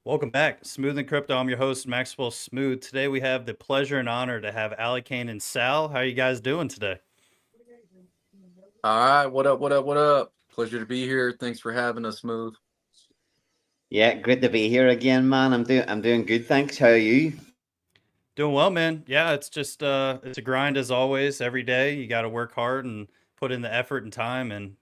Welcome back, Smooth and Crypto. I'm your host, Maxwell Smooth. Today we have the pleasure and honor to have Ali Kane and Sal. How are you guys doing today? All right, what up? What up? What up? Pleasure to be here. Thanks for having us, Smooth. Yeah, great to be here again, man. I'm doing good, thanks. How are you? Doing well, man. Yeah, it's just it's a grind as always. Every day you got to work hard and put in the effort and time. And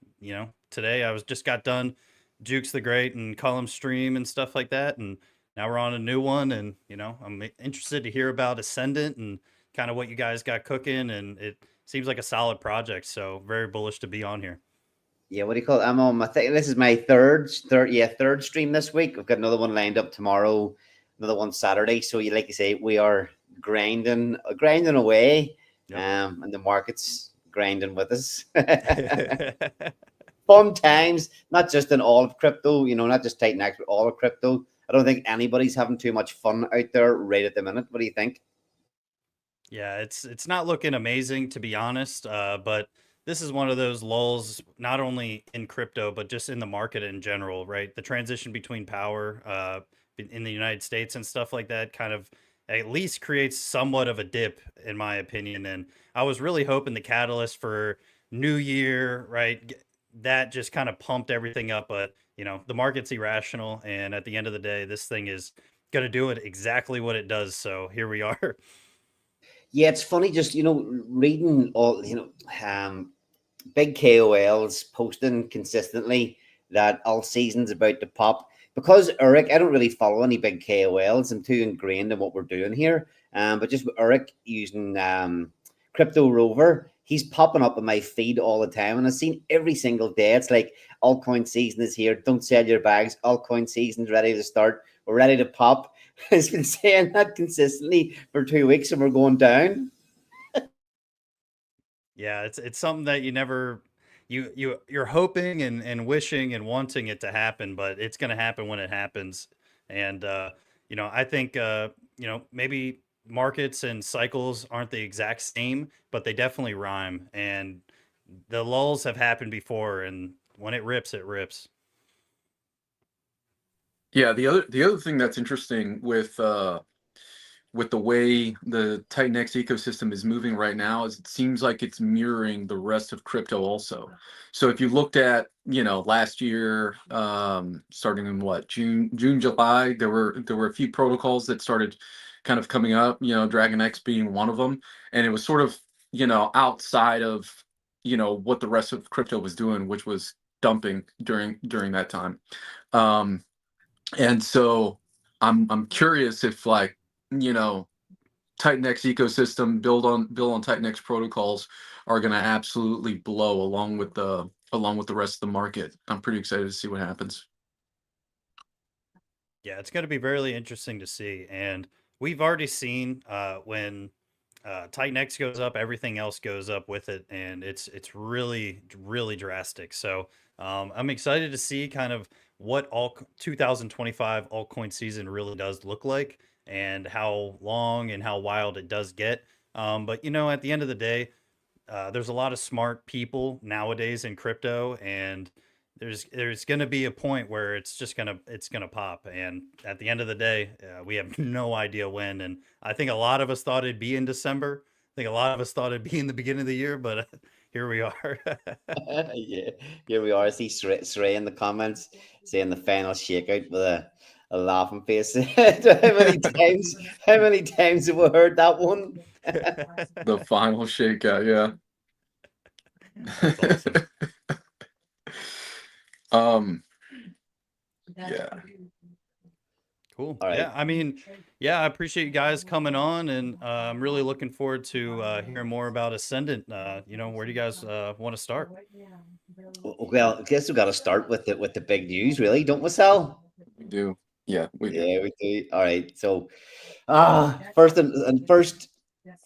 today I was just got done Jukes the Great and Column Stream and stuff like that. And now we're on a new one. And I'm interested to hear about Ascendant and kind of what you guys got cooking. And it seems like a solid project. So very bullish to be on here. Yeah, what do you call it? I'm on my this is my third stream this week. We've got another one lined up tomorrow, another one Saturday. So you like you say, we are grinding away, Yep. and the market's grinding with us. Fun times, not just in all of crypto, not just Titan X, but all of crypto. I don't think anybody's having too much fun out there right at the minute. What do you think? Yeah, it's not looking amazing to be honest, but this is one of those lulls, not only in crypto but just in the market in general, right? The transition between power in the United States and stuff like that kind of at least creates somewhat of a dip, in my opinion. And I was really hoping the catalyst for New Year, right? That just kind of pumped everything up, but the market's irrational, and at the end of the day, this thing is going to do it exactly what it does. So here we are. Yeah, it's funny just reading all big KOLs posting consistently that all season's about to pop. Because Eric, I don't really follow any big KOLs. I'm too ingrained in what we're doing here. But just Eric using Crypto Rover, he's popping up in my feed all the time, and I've seen every single day. It's like altcoin season is here. Don't sell your bags. Altcoin season's ready to start. We're ready to pop. He's been saying that consistently for 2 weeks, and we're going down. Yeah, it's something that you never you're hoping and wishing and wanting it to happen, but it's going to happen when it happens. And I think maybe markets and cycles aren't the exact same, but they definitely rhyme. And the lulls have happened before, and when it rips, it rips. Yeah, the other thing that's interesting with the way the Titan X ecosystem is moving right now is it seems like it's mirroring the rest of crypto also. So if you looked at, last year, starting in what, June, July, there were a few protocols that started kind of coming up, Dragon X being one of them. And it was sort of, outside of, what the rest of crypto was doing, which was dumping during that time. Um, and so I'm curious if like, you know, Titan X ecosystem build on Titan X protocols are going to absolutely blow along with the rest of the market. I'm pretty excited to see what happens. Yeah, it's going to be really interesting to see. And we've already seen when Titan X goes up, everything else goes up with it, and it's really really drastic. So I'm excited to see kind of what all 2025 altcoin season really does look like, and how long and how wild it does get. But at the end of the day, there's a lot of smart people nowadays in crypto, and there's going to be a point where it's gonna pop. And at the end of the day, we have no idea when. And I think a lot of us thought it'd be in December. I think a lot of us thought it'd be in the beginning of the year, but here we are. Yeah, here we are. I see Sray in the comments saying the final shakeout with a laughing face. How many times have we heard that one? The final shakeout, yeah. That's awesome. um, yeah. Cool. All Yeah, right. I mean, yeah, I appreciate you guys coming on, and I'm really looking forward to hearing more about Ascendant. Where do you guys want to start? Well, I guess we got to start with the big news, really, don't we, Sal? We do. Yeah, we do. Yeah, we do. All right. So, first, this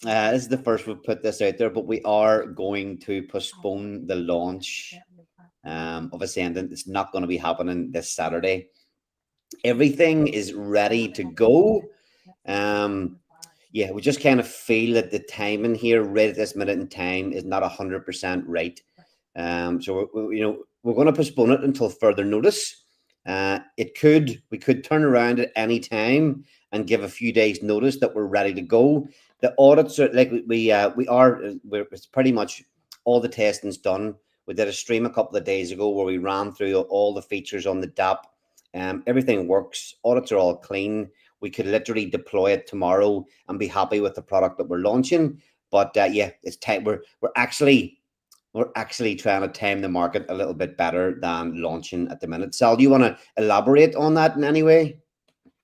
is the first we've put this out there, but we are going to postpone the launch of Ascendant. It's not going to be happening this Saturday. Everything is ready to go. Um, yeah, we just kind of feel that the timing here, right at this minute in time, is not 100% right. So we're going to postpone it until further notice. We could turn around at any time and give a few days notice that we're ready to go. The audits are like it's pretty much all the testing's done. We did a stream a couple of days ago where we ran through all the features on the DAP. Everything works. Audits are all clean. We could literally deploy it tomorrow and be happy with the product that we're launching. But yeah, it's time. We're actually trying to time the market a little bit better than launching at the minute. Sal, do you want to elaborate on that in any way?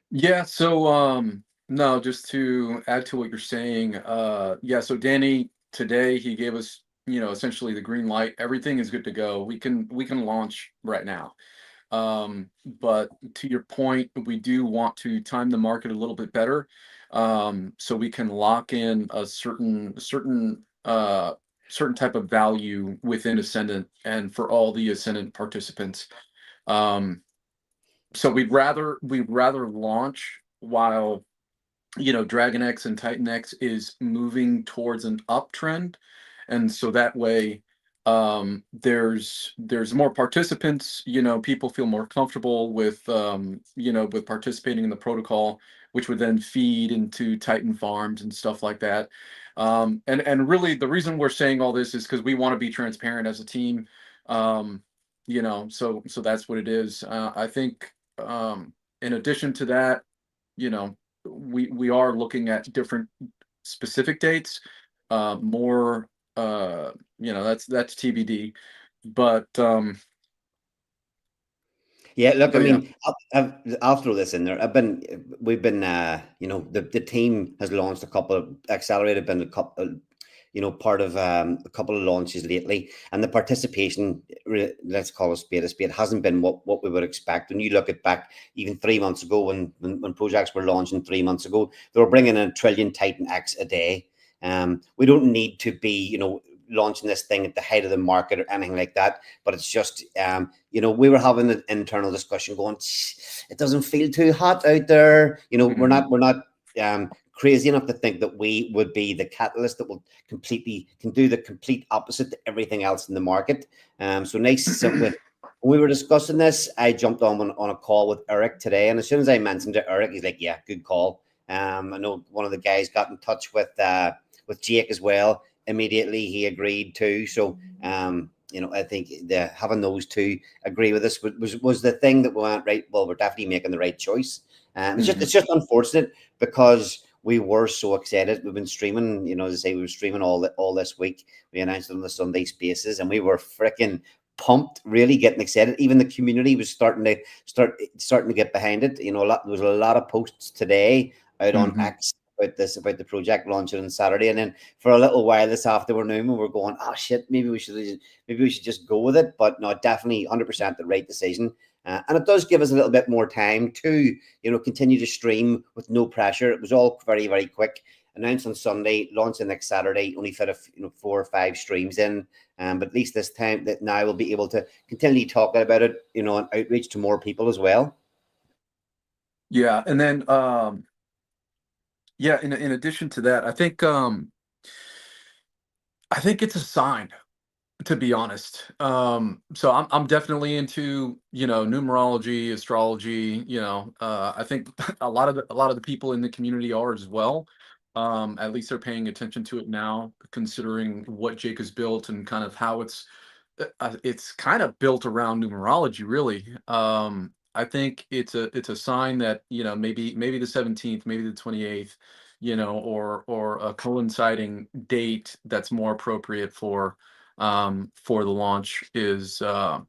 Yeah, so no, just to add to what you're saying, yeah, so Danny today he gave us, essentially the green light. Everything is good to go. We can launch right now. But to your point, we do want to time the market a little bit better, so we can lock in a certain type of value within Ascendant and for all the Ascendant participants. Um, so we'd rather launch while Dragon X and Titan X is moving towards an uptrend, and so that way, there's more participants. People feel more comfortable with participating in the protocol, which would then feed into Titan farms and stuff like that. And really, the reason we're saying all this is because we want to be transparent as a team. So that's what it is. I think, in addition to that, you know we are looking at different specific dates, more, that's TBD, but Yeah, look, I yeah. mean, I'll throw this in there. We've been, the team has launched a couple of accelerated, been a couple, part of a couple of launches lately, and the participation, let's call a spade, hasn't been what we would expect. When you look at back even 3 months ago, when projects were launching 3 months ago, they were bringing in a trillion Titan X a day. We don't need to be, launching this thing at the height of the market or anything like that. But it's just, we were having an internal discussion going, it doesn't feel too hot out there. We're not crazy enough to think that we would be the catalyst that can do the complete opposite to everything else in the market. So nice. So when we were discussing this, I jumped on a call with Eric today, and as soon as I mentioned to Eric, he's like, "Yeah, good call." I know one of the guys got in touch with Jake as well. Immediately he agreed too. So I think having those two agree with us was the thing that we went, right. Well, we're definitely making the right choice. It's just unfortunate because we were so excited. We've been streaming, as I say, we were streaming all this week. We announced it on the Sunday Spaces, and we were freaking pumped, really getting excited. Even the community was starting to get behind it. There was a lot of posts today out on Mhm. X about the project launching on Saturday, and then for a little while this afternoon we were going, oh shit, maybe we should just go with it. But no, definitely 100% the right decision, and it does give us a little bit more time to continue to stream with no pressure. It was all very, very quick. Announced on Sunday, launched next Saturday. Only fit 4 or 5 streams in, but at least this time that now we'll be able to continually talk about it, and outreach to more people as well. Yeah, and then, yeah, in addition to that, I think it's a sign, to be honest. So I'm definitely into, numerology, astrology. I think a lot of the people in the community are as well. At least they're paying attention to it now, considering what Jake has built and kind of how it's kind of built around numerology, really. I think it's a sign that, maybe the 17th, maybe the 28th, or a coinciding date that's more appropriate for the launch for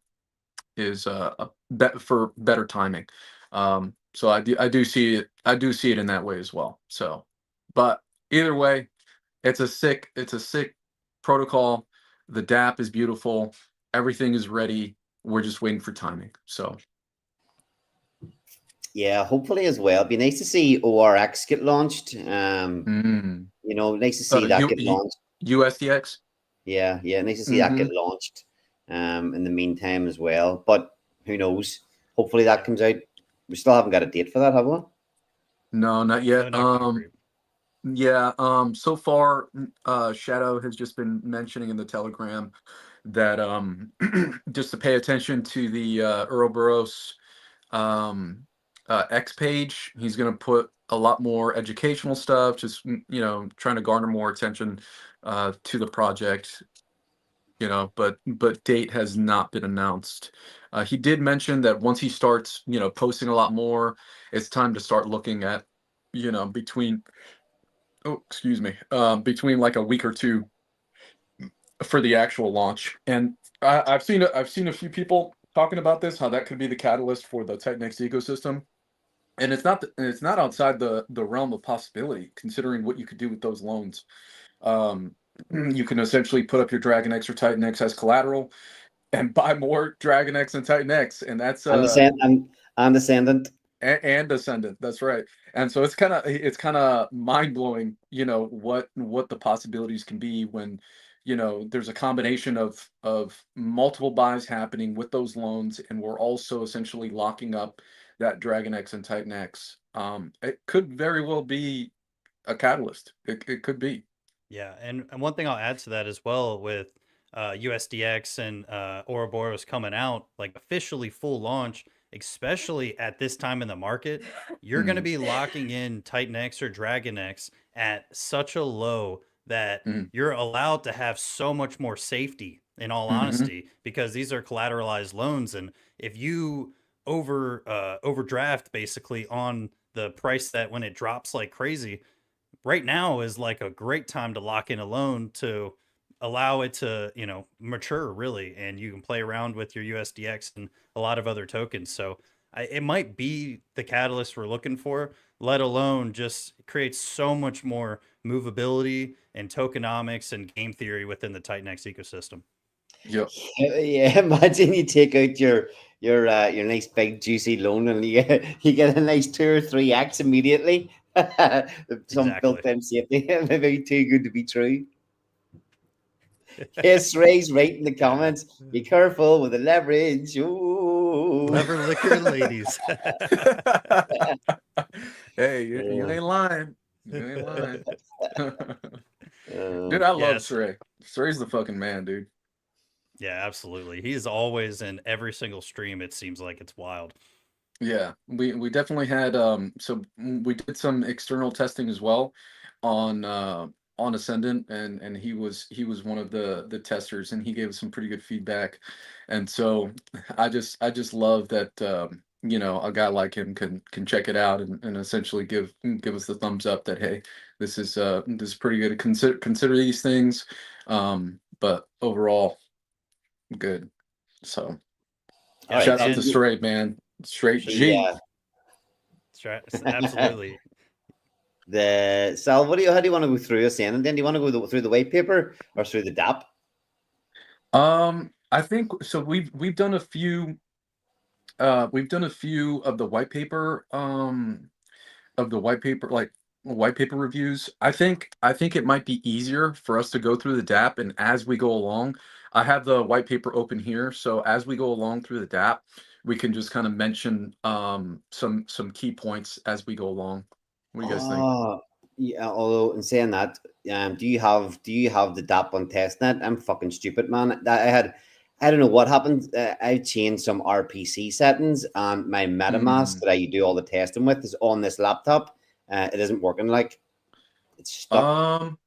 better timing. So I do see it in that way as well. So, but either way, it's a sick protocol. The DAP is beautiful. Everything is ready. We're just waiting for timing. So, Yeah, hopefully as well. It'd be nice to see ORX get launched. mm, Nice to see that get launched. USDX. Yeah, yeah, nice to see that Hmm. get launched. In the meantime as well. But who knows? Hopefully that comes out. We still haven't got a date for that, have we? No, not No, yet. not concrete. Yeah, so far, Shadow has just been mentioning in the Telegram that, just to pay attention to the Ouroboros Um, X page, he's going to put a lot more educational stuff, just trying to garner more attention to the project. But date has not been announced. He did mention that once he starts, posting a lot more, it's time to start looking at, between excuse me, between like a week or two for the actual launch. And I've seen a few people talking about this, how that could be the catalyst for the Titan X ecosystem. And it's not outside the realm of possibility, considering what you could do with those loans. Um, you can essentially put up your Dragon X or Titan X as collateral and buy more Dragon X and Titan X, and that's And and Ascendant. and Ascendant. That's right. And so it's kind of mind blowing, what the possibilities can be when, there's a combination of multiple buys happening with those loans, and we're also essentially locking up that Dragon X and Titan X. It could very well be a catalyst. It could be. Yeah, and one thing I'll add to that as well with USDX and Ouroboros coming out, like officially full launch, especially at this time in the market, you're going to Mm, be locking in Titan X or Dragon X at such a low that mm, you're allowed to have so much more safety, in all mhm, honesty, because these are collateralized loans. And if you overdraft basically on the price that when it drops like crazy, right now is like a great time to lock in a loan to allow it to, mature really, and you can play around with your USDX and a lot of other tokens. So it might be the catalyst we're looking for, let alone just creates so much more movability and tokenomics and game theory within the Titan X ecosystem. yep. Yeah, imagine you take out your nice big juicy loan and you get a nice 2 or 3x immediately. Some Exactly. built-in safety, maybe too good to be true. Yes, Ray's right in the Yeah. comments. Be careful with the leverage. Ooh. Lever liquor ladies. Hey, you Uh, ain't lying. You ain't lying. uh, Dude, I love Yes. Sray. Sray's the fucking man, dude. Yeah, absolutely. He's always in every single stream. It seems like it's wild. Yeah, we definitely had we did some external testing as well on on Ascendant, and he was one of the testers, and he gave us some pretty good feedback. And so I just love that a guy like him can check it out and essentially give us the thumbs up that, hey, this is pretty good. Consider these things. But overall good. So all Yeah, right. shout out So, to and Stray, man. Straight so G. yeah, absolutely. the Sal. How do you want to go through a saying? And then do you want to go through the white paper or through the DAP? I think so. We've done a few of the white paper, like white paper reviews. I think it might be easier for us to go through the DAP, and as we go along, I have the white paper open here. So as we go along through the DAP, we can just kind of mention some key points as we go along. What do you guys think? Oh, yeah. Although in saying that, do you have the DAP on testnet? I'm fucking stupid, man. I don't know what happened. I changed some RPC settings, and my MetaMask Hmm. that I do all the testing with is on this laptop. It isn't working. Like it's stuck. Um,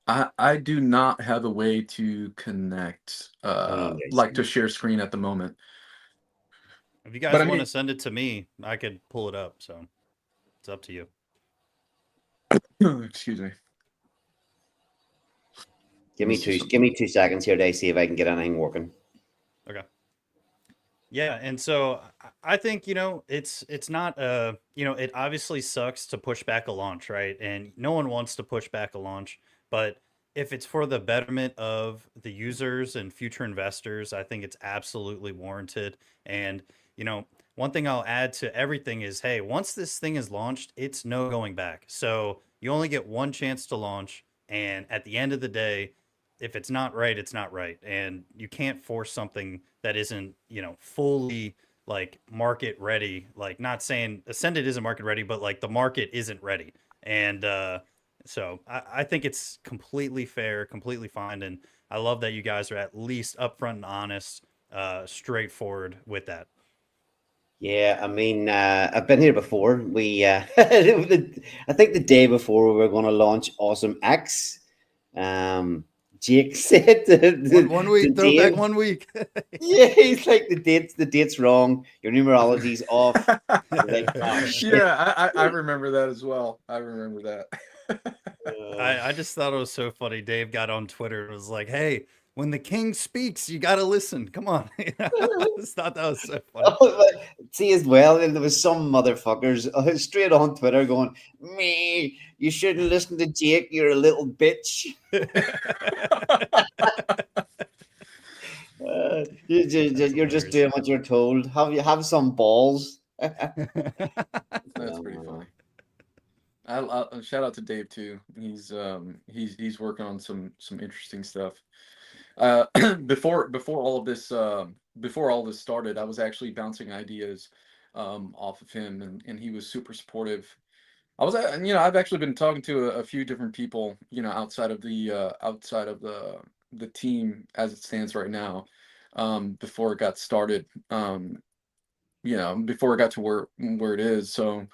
I do not have a way to connect, Hold on, guys. like to share screen at the moment. If you But guys I want to mean, send it to me, I could pull it up. So it's up to you. excuse me. Give Let me me see two. Give something. me 2 seconds here to see if I can get anything working. Okay. Yeah, and so I think, it's not it obviously sucks to push back a launch, right? And no one wants to push back a launch, but if it's for the betterment of the users and future investors, I think it's absolutely warranted. And, one thing I'll add to everything is, hey, once this thing is launched, it's no going back. So you only get one chance to launch, and at the end of the day, if it's not right, it's not right. And you can't force something that isn't, fully like market ready. Like, not saying Ascended isn't market ready, but like the market isn't ready. And so I think it's completely fair, completely fine. And I love that you guys are at least upfront and honest, straightforward with that. Yeah, I mean, I've been here before. I think the day before we were going to launch Awesome X, um, Jake said One to week, throwback Dave, 1 week. yeah, he's like the date's wrong. Your numerology's off. He's like, oh shit. Yeah, I remember that as well. I remember that. I just thought it was so funny. Dave got on Twitter and was like, "Hey, when the king speaks, you got to listen. Come on." I just thought that was so funny. See as well, and there was some motherfuckers straight on Twitter going, "Me, you shouldn't listen to Jake. You're a little bitch. You're just Hilarious. doing what you're told. Have some balls." That's pretty Um, funny. I shout out to Dave too. He's working on some interesting stuff. Uh, before all of this before all this started, I was actually bouncing ideas off of him, and he was super supportive. I've actually been talking to a few different people, outside of the team as it stands right now, before it got started. Before it got to where it is. So,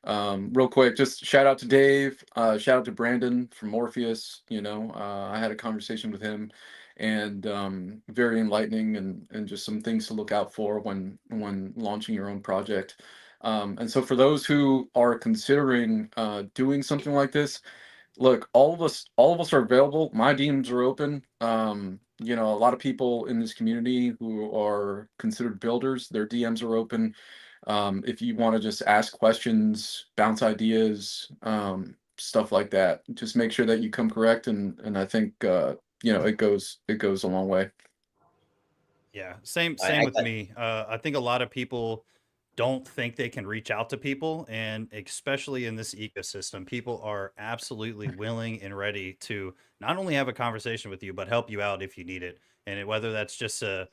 real quick, just shout out to Dave, shout out to Brandon from Morpheus. I had a conversation with him, and very enlightening, and just some things to look out for when launching your own project. And so, for those who are considering doing something like this, look, all of us are available. My DMs are open. A lot of people in this community who are considered builders, their DMs are open. If you want to just ask questions, bounce ideas, stuff like that, just make sure that you come correct, and I think it goes a long way. Yeah, same I same with got me. I think a lot of people don't think they can reach out to people, and especially in this ecosystem, people are absolutely willing and ready to not only have a conversation with you, but help you out if you need it. Whether that's just a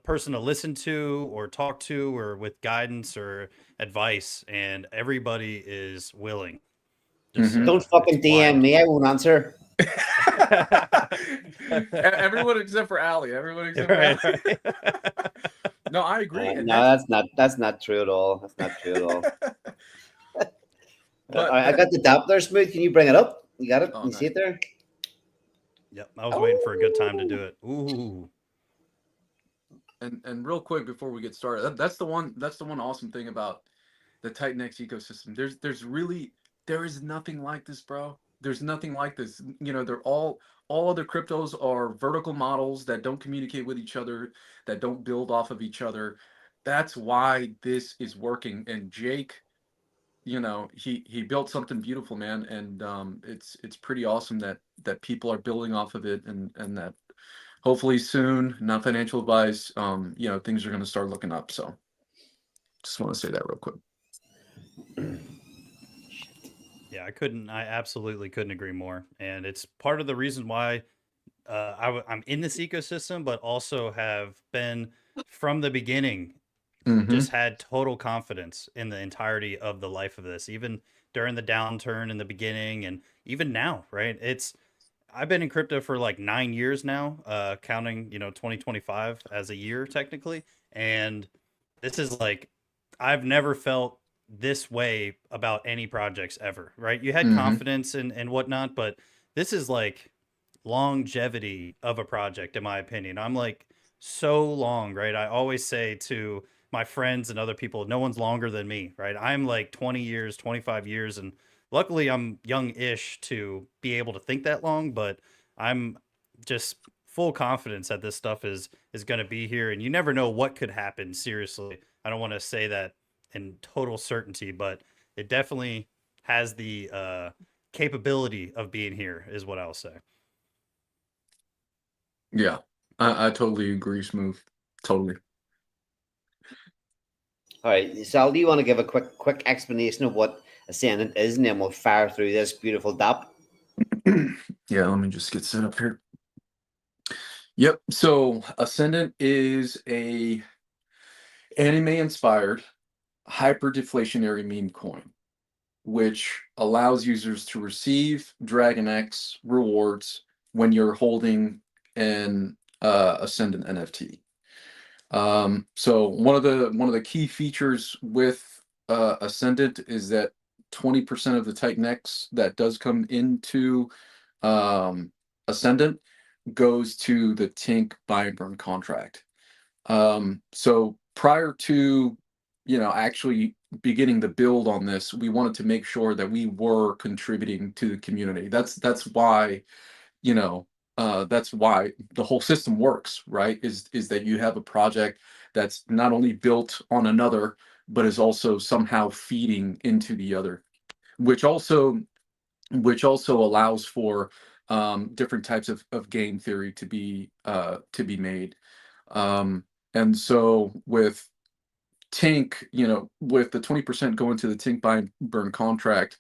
person to listen to or talk to, or with guidance or advice, and everybody is willing. Just Hmm. Don't it's fucking DM wild. me. I won't answer. Everyone except for Ali. Everyone except for Right, Ali. right. No, I agree, and No, that's that's not true at all. That's not true at all. but I that. got the dap there, Smooth. Can you bring it up? You got it? Oh, You see nice. it there? Yep, I was waiting for a good time to Oh, do it. Ooh. And real quick before we get started, that's the one awesome thing about the Titan X ecosystem. There is nothing like this, bro. There's nothing like this. They're all other cryptos are vertical models that don't communicate with each other, that don't build off of each other. That's why this is working. And Jake, he built something beautiful, man, and it's pretty awesome that people are building off of it, and that hopefully soon, not financial advice, things are going to start looking up. So just want to say that real quick. Yeah, I absolutely couldn't agree more. And it's part of the reason why I'm in this ecosystem, but also have been from the beginning, Mm-hmm. just had total confidence in the entirety of the life of this, even during the downturn in the beginning and even now, right? I've been in crypto for like 9 years now, counting, 2025 as a year technically. And this is like, I've never felt this way about any projects ever, right? You had Mm-hmm. confidence and whatnot, but this is like longevity of a project, in my opinion. I'm like so long, right? I always say to my friends and other people, no one's longer than me, right? I'm like 20 years, 25 years, and luckily I'm young-ish to be able to think that long, but I'm just full confidence that this stuff is going to be here, and you never know what could happen. Seriously, I don't want to say that in total certainty, but it definitely has the capability of being here, is what I'll say. Yeah, I totally agree, Smooth. Totally. all right. Sal, do you want to give a quick explanation of what Ascendant is, and then we'll fire through this beautiful dap? Yeah, let me just get set up here. Yep. So Ascendant is a anime-inspired hyper deflationary meme coin, which allows users to receive Dragon X rewards when you're holding an Ascendant NFT. So one of the key features with Ascendant is that 20% of the Titan X that does come into Ascendant goes to the Tink buy and burn contract. So prior to actually beginning the build on this, we wanted to make sure that we were contributing to the community. That's why that's why the whole system works, right? Is that you have a project that's not only built on another, but is also somehow feeding into the other, which also allows for different types of game theory to be made. Um, and so with Tink, with the 20% going to the Tink buy and burn contract,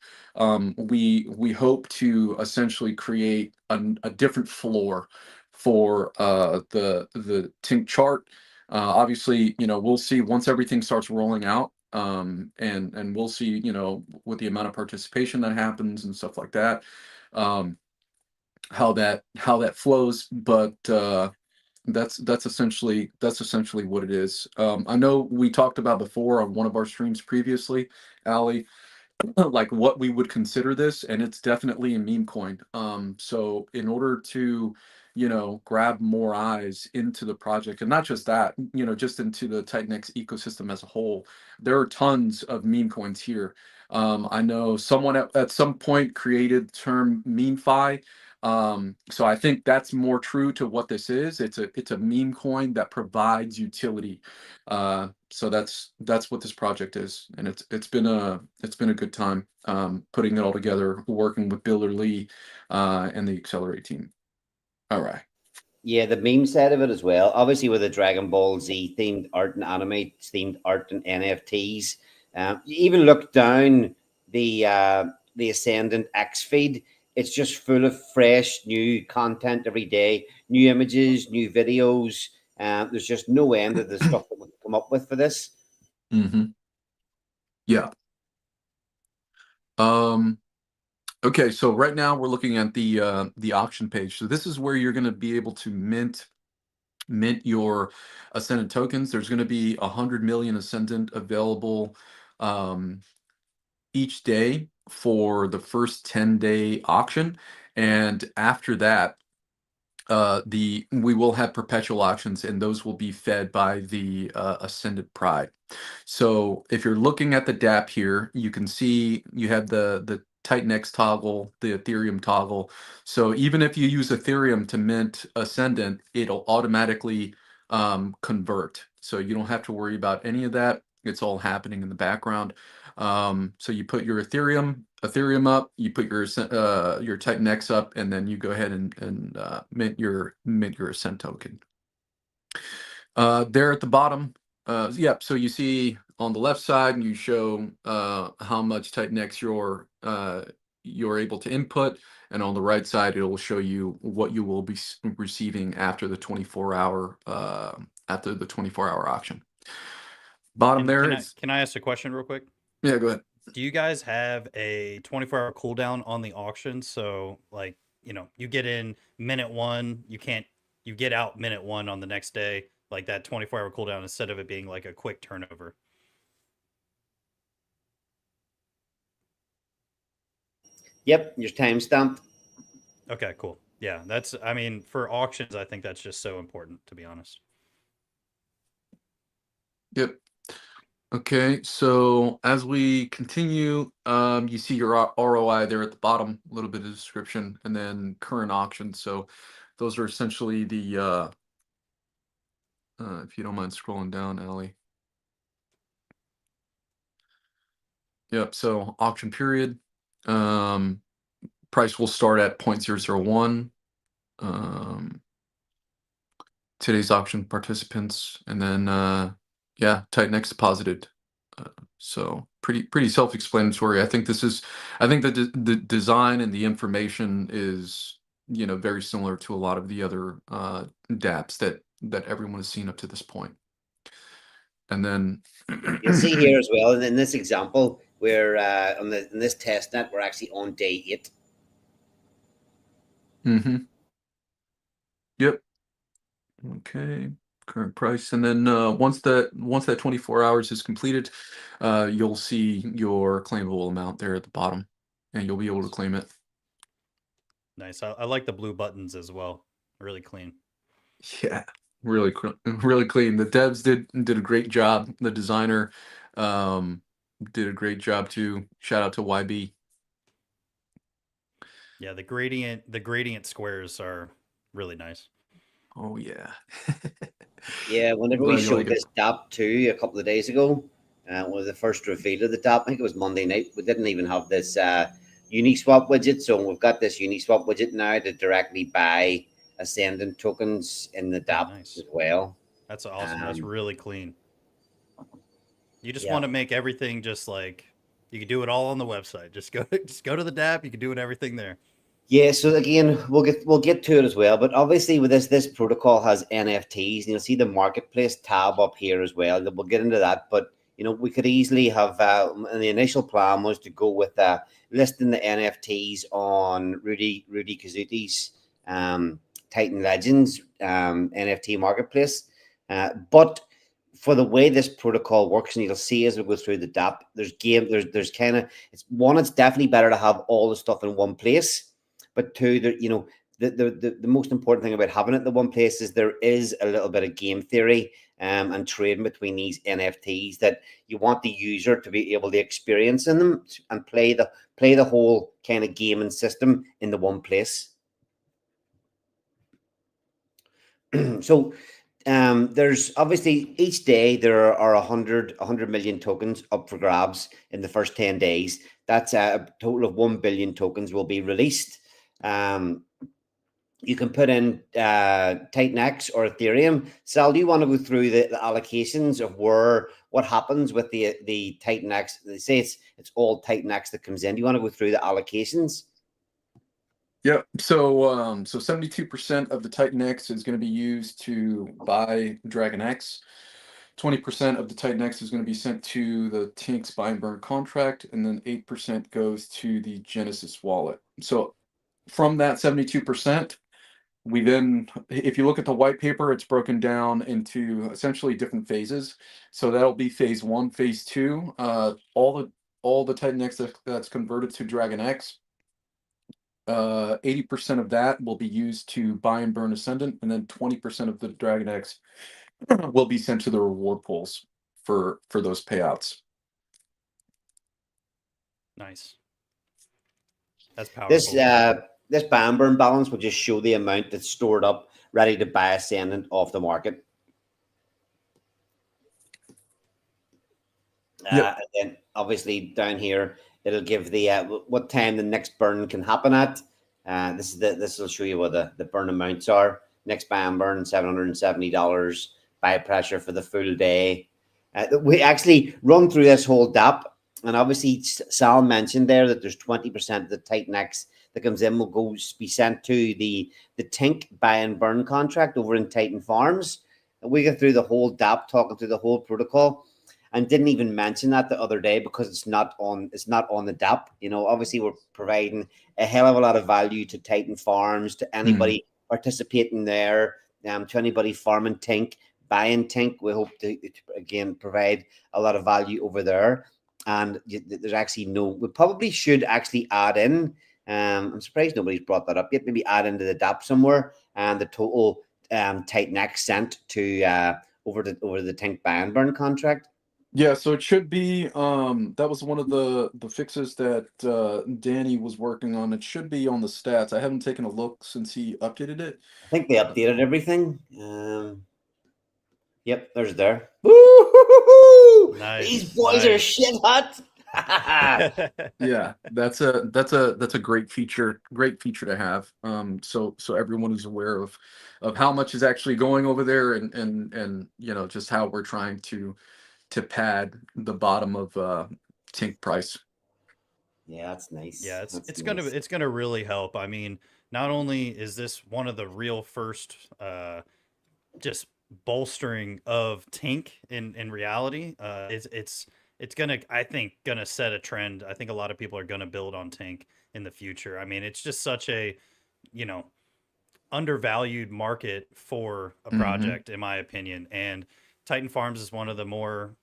we hope to essentially create a different floor for the Tink chart. Obviously, we'll see once everything starts rolling out, and we'll see, with the amount of participation that happens and stuff like that, um, how that flows. But that's essentially what it is. I know we talked about before on one of our streams previously, Ali, like what we would consider this, and it's definitely a meme coin. So in order to, grab more eyes into the project, and not just that, just into the Titanx ecosystem as a whole, there are tons of meme coins here. I know someone at some point created the term memefi. So I think that's more true to what this is. It's a meme coin that provides utility. So that's what this project is, and it's been a good time putting it all together, working with Builder Lee and the Accelerate team. All right. Yeah, the meme side of it as well. Obviously, with the Dragon Ball Z themed art and anime themed art and NFTs. You even look down the Ascendant X feed. It's just full of fresh new content every day, new images, new videos. There's just no end of the stuff that we can come up with for this. Yeah. Okay, so right now we're looking at the auction page. So this is where you're going to be able to mint your Ascendant tokens. There's going to be 100 million Ascendant available each day for the first 10-day auction, and after that, we will have perpetual auctions, and those will be fed by the Ascendant Pride. So if you're looking at the DApp here, you can see you have the Titan X toggle, the Ethereum toggle. So even if you use Ethereum to mint Ascendant, it'll automatically convert. So you don't have to worry about any of that. It's all happening in the background. So you put your Ethereum up, you put your Titan X up, and then you go ahead and mint your Ascent token. There at the bottom, yep. So you see on the left side, you show how much Titan X you're able to input, and on the right side, it will show you what you will be receiving after the 24-hour auction. Bottom And there can I is can I ask a question real quick? yeah. Go ahead. Do you guys have a 24-hour cooldown on the auction? So like, you get in minute one, you get out minute one on the next day, like that 24-hour cooldown instead of it being like a quick turnover. Yep, your time stamped. Okay, cool. Yeah, I mean, for auctions, I think that's just so important, to be honest. Yep. Okay, so as we continue, you see your ROI there at the bottom, a little bit of description, and then current auction. So those are essentially if you don't mind scrolling down, Ali. Yep, so auction period. Price will start at 0.001. Today's auction participants, and then yeah, Titan X deposited. So pretty self-explanatory. I think the design and the information is very similar to a lot of the other dApps that everyone has seen up to this point. And then You'll see here as well, and in this example, we're in this test net, we're actually on day 8. Yep. Okay. current price. And then once that 24 hours is completed, you'll see your claimable amount there at the bottom, and you'll be able to Nice. claim it. Nice. I like the blue buttons as well. Really clean. Yeah, really clean. The devs did a great job. The designer um, did a great job too. Shout out to YB. Yeah, the gradient squares are really nice. Oh yeah. Yeah, I'm whenever we glad you showed like it. this DAP too a couple of days ago, was the first reveal of the DAP. I think it was Monday night. We didn't even have this Uniswap widget, so we've got this Uniswap widget now to directly buy Ascendant tokens in the Oh, DAP as nice. well. That's awesome. That's Um, really clean. You just yeah, want to make everything just like you can do it all on the website. Just go just go to the DApp, you can do it everything there. yeah. So again, we'll get to it as well. But obviously, with this protocol has NFTs, and you'll see the marketplace tab up here as well. We'll get into that, but we could easily have. And the initial plan was to go with listing the NFTs on Rudy Kazuti's Titan Legends NFT marketplace, but for the way this protocol works, and you'll see as we go through the DApp, there's kind of it's definitely better to have all the stuff in one place, but two, the most important thing about having it in the one place is there is a little bit of game theory and trading between these NFTs that you want the user to be able to experience in them and play the whole kind of gaming system in the one place. So there's obviously each day there are 100 million tokens up for grabs in the first 10 days. That's a total of 1 billion tokens will be released. Um, you can put in Titan X or Ethereum. Sal, do you want to go through the allocations of what happens with the Titan X? They say it's all Titan X that comes in. Do you want to go through the allocations? Yep. So 72% of the Titan X is going to be used to buy Dragon X. 20% of the Titan X is going to be sent to the Tink's buy and burn contract, and then 8% goes to the Genesis wallet. So from that 72%, we then, if you look at the white paper, it's broken down into essentially different phases. So that'll be phase one, phase two. All the Titan X that's converted to Dragon X, 80% of that will be used to buy and burn Ascendant, and then 20% of the Dragon X will be sent to the reward pools for those payouts. Nice. That's This powerful. uh, this buy and burn balance will just show the amount that's stored up, ready to buy Ascendant off the market. Yep. And then obviously down here it'll give the what time the next burn can happen at. This will show you what the burn amounts are. Next buy and burn $770. Buy pressure for the full day. We actually run through this whole DAP, and obviously Sal mentioned there that there's 20% of the Titan X that comes in will be sent to the Tink buy and burn contract over in Titan Farms. And we go through the whole DAP, talking through the whole protocol, and didn't even mention that the other day because it's not on the DAP. Obviously we're providing a hell of a lot of value to Titan Farms, to Mm. anybody participating there, to anybody farming Tink, buying Tink. We hope to again provide a lot of value over there. And there's actually no. We probably should actually add in. I'm surprised nobody's brought that up yet. Maybe add into the DAP somewhere and the total Titan X sent to over the Tink buy and burn contract. Yeah, so it should be that was one of the fixes that Danny was working on. It should be on the stats. I haven't taken a look since he updated it. I think they updated everything. Yep, there's there. Woo! These Nice. boys are Nice. shit hot. Yeah, that's a great feature to have. So everyone is aware of how much is actually going over there, and just how we're trying to pad the bottom of Tink price. Yeah, that's nice. Yeah, it's That's it's gonna nice. it's gonna really help. I mean, not only is this one of the real first just bolstering of Tink in reality, it's gonna, I think, gonna set a trend. I think a lot of people are gonna build on Tink in the future. I mean, it's just such a, you know, undervalued market for a Hmm. project, in my opinion. And Titan Farms is one of the more,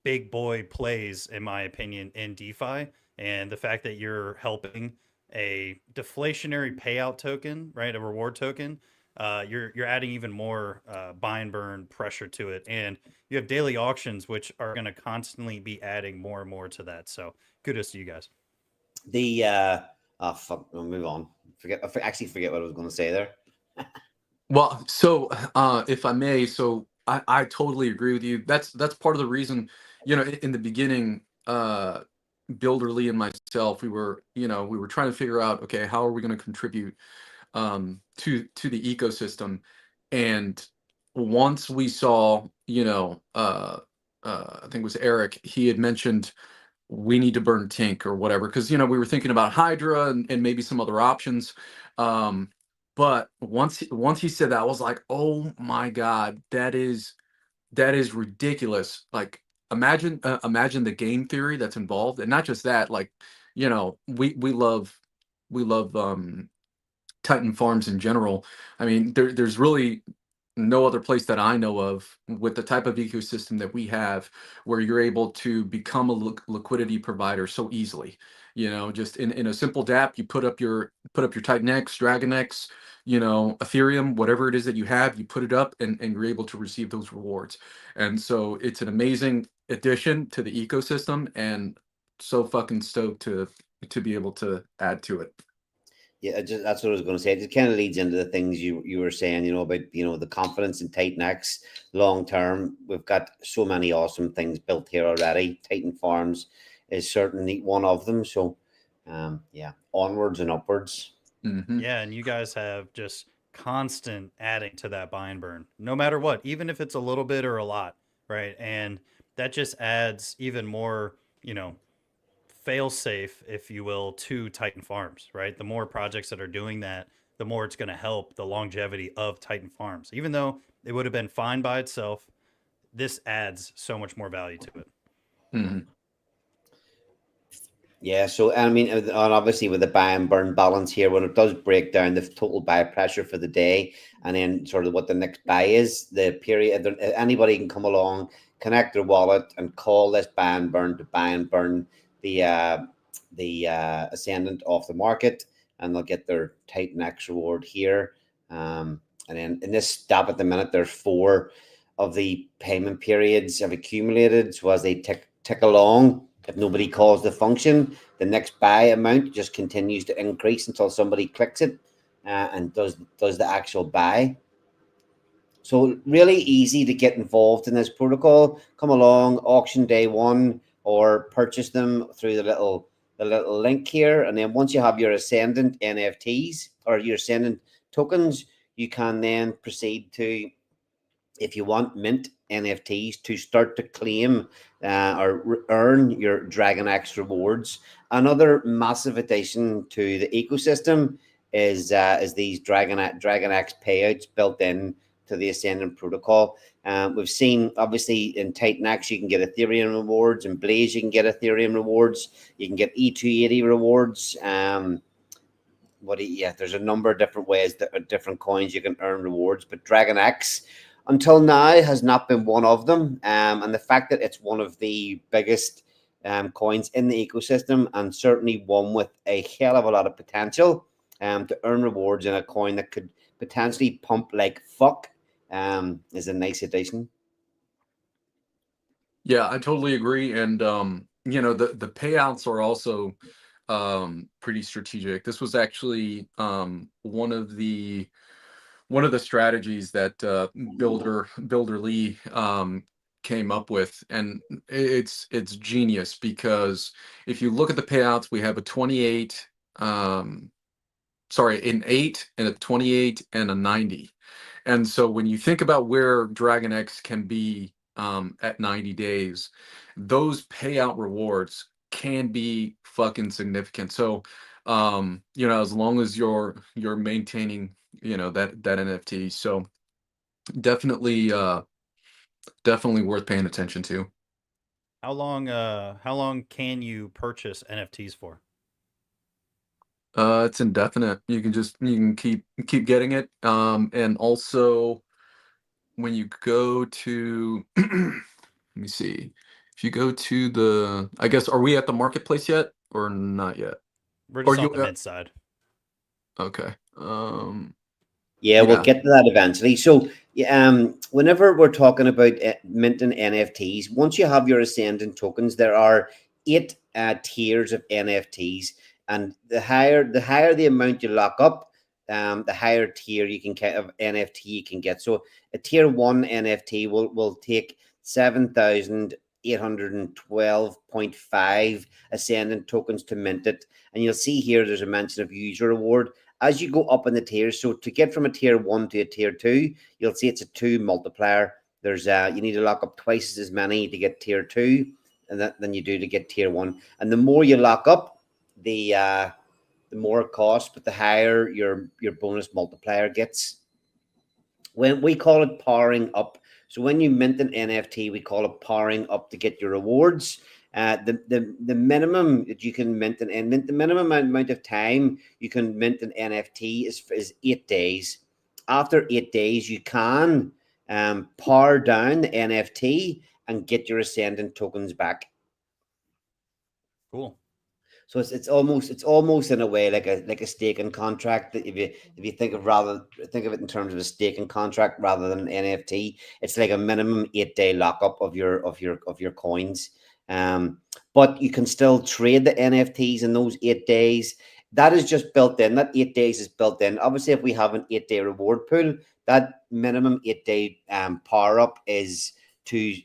big boy plays, in my opinion, in DeFi. And the fact that you're helping a deflationary payout token, right, a reward token, you're adding even more buy and burn pressure to it. And you have daily auctions, which are going to constantly be adding more and more to that. So kudos to you guys. The oh fuck, we'll move on. Actually forget what I was going to say there. Well, so if I may, so I totally agree with you. That's part of the reason, in the beginning, Builder Lee and myself, we were trying to figure out, okay, how are we going to contribute to the ecosystem, and once we saw, I think it was Eric, he had mentioned we need to burn Tink or whatever, because we were thinking about Hydra and maybe some other options. um but once he said that, I was like, oh my god, that is ridiculous. Like, imagine the game theory that's involved, and not just that. Like, we love Titan Farms in general. I mean, there's really no other place that I know of with the type of ecosystem that we have, where you're able to become a liquidity provider so easily. Just in a simple DApp, you put up your Titan X, Dragon X, Ethereum, whatever it is that you have, you put it up, and you're able to receive those rewards. And so it's an amazing addition to the ecosystem, and so fucking stoked to be able to add to it. Yeah, that's what I was going to say. It just kind of leads into the things you were saying, about the confidence in Titan X long term. We've got so many awesome things built here already. Titan Farms is certainly one of them. So, yeah, onwards and upwards. Hmm. Yeah, and you guys have just constant adding to that buy and burn, no matter what, even if it's a little bit or a lot, right? And that just adds even more, fail safe, if you will, to Titan Farms, right? The more projects that are doing that, the more it's going to help the longevity of Titan Farms. Even though it would have been fine by itself, this adds so much more value to it. Hmm. Yeah, so I mean, and obviously with the buy and burn balance here, when it does break down the total buy pressure for the day, and then sort of what the next buy is, the period, anybody can come along, connect their wallet, and call this buy and burn to buy and burn the Ascendant off the market, and they'll get their Titan X reward here. And then in this stop at the minute, there's four of the payment periods have accumulated. So as they tick along, if nobody calls the function, the next buy amount just continues to increase until somebody clicks it and does the actual buy. So really easy to get involved in this protocol. Come along, auction day one, or purchase them through the little link here. And then once you have your Ascendant NFTs or your Ascendant tokens, you can then proceed to, if you want, mint NFTs to start to claim or earn your Dragon X rewards. Another massive addition to the ecosystem is these Dragon X payouts built in to the Ascendant protocol. We've seen, obviously, in Titan X you can get Ethereum rewards, in Blaze you can get Ethereum rewards, you can get E280 rewards. Yeah, there's a number of different ways that different coins you can earn rewards, but Dragon X until now has not been one of them. And the fact that it's one of the biggest coins in the ecosystem, and certainly one with a hell of a lot of potential to earn rewards in a coin that could potentially pump like fuck, is a nice addition. Yeah, I totally agree. And the payouts are also pretty strategic. This was actually one of the strategies that Builder Lee came up with, and it's genius, because if you look at the payouts, we have a 28, sorry, an 8 and a 28 and a 90. And so when you think about where Dragon X can be at 90 days, those payout rewards can be fucking significant. So, as long as you're maintaining, that NFT. So definitely, definitely worth paying attention to. How long can you purchase NFTs for? It's indefinite. You can keep getting it. And also when you go to let me see. If you go to the, I guess, are we at the marketplace yet or not yet? We're Or just on you the mid side. okay. Yeah, we'll Yeah. get to that eventually. So, whenever we're talking about minting NFTs, once you have your Ascendant tokens, there are eight tiers of NFTs, and the higher the amount you lock up, the higher tier you can get of NFT you can get. So, a tier one NFT will take 7,812.5 Ascendant tokens to mint it, and you'll see here there's a mention of user reward as you go up in the tiers. So to get from a tier one to a tier two, you'll see it's a 2 multiplier. There's you need to lock up twice as many to get tier two, than you do to get tier one. And the more you lock up, the more it costs, but the higher your bonus multiplier gets. When we call it powering up. So when you mint an NFT, we call it powering up to get your rewards. The minimum that you can mint the minimum amount of time you can mint an NFT is 8 days. After 8 days, you can power down the NFT and get your Ascendant tokens back. Cool. So it's almost in a way like a staking contract. That if you think of it in terms of a staking contract rather than an NFT, it's like a minimum 8 day lockup of your coins. But you can still trade the NFTs in those 8 days. That is just built in. That 8 days is built in. Obviously, if we have an 8 day reward pool, that minimum 8 day power up is to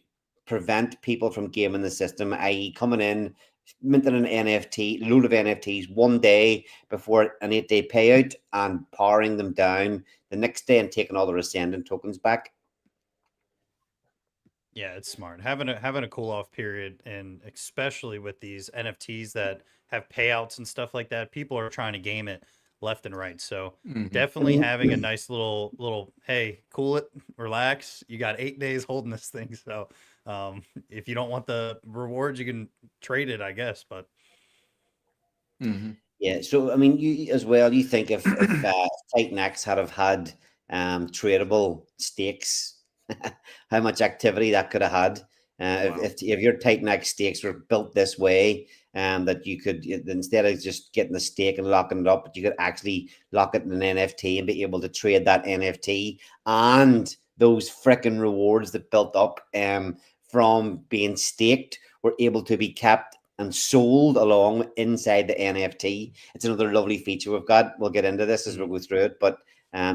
prevent people from gaming the system, i.e., coming in, minting an NFT, load of NFTs one day before an 8 day payout and powering them down the next day and taking all their Ascendant tokens back. Yeah, it's smart. Having a cool off period, and especially with these NFTs that have payouts and stuff like that, people are trying to game it left and right. So Hmm. I definitely mean, having a nice little hey, cool it, relax. You got 8 days holding this thing. So if you don't want the rewards, you can trade it, I guess. But Hmm. yeah, so I mean, you as well. You think if Titan X had have had tradable stakes, how much activity that could have had. wow. If your Titan X stakes were built this way, that you could instead of just getting the stake and locking it up, but you could actually lock it in an NFT and be able to trade that NFT and those freaking rewards that built up from being staked were able to be kept and sold along inside the NFT. It's another lovely feature we've got. We'll get into this as we Mhm. go through it, but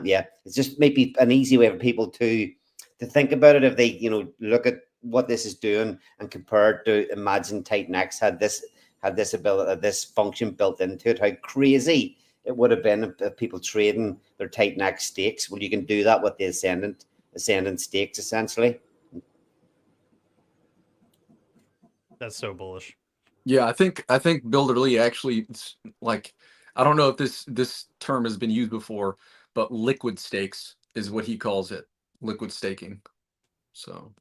yeah, it's just maybe an easy way for people to think about it if they look at what this is doing and compare it to imagine Titan X had this ability, this function built into it. How crazy it would have been if people trading their Titan X stakes. Well, you can do that with the Ascendant stakes essentially. That's so bullish. Yeah, I think Builder Lee actually like, I don't know if this term has been used before, but liquid stakes is what he calls it. Liquid staking. So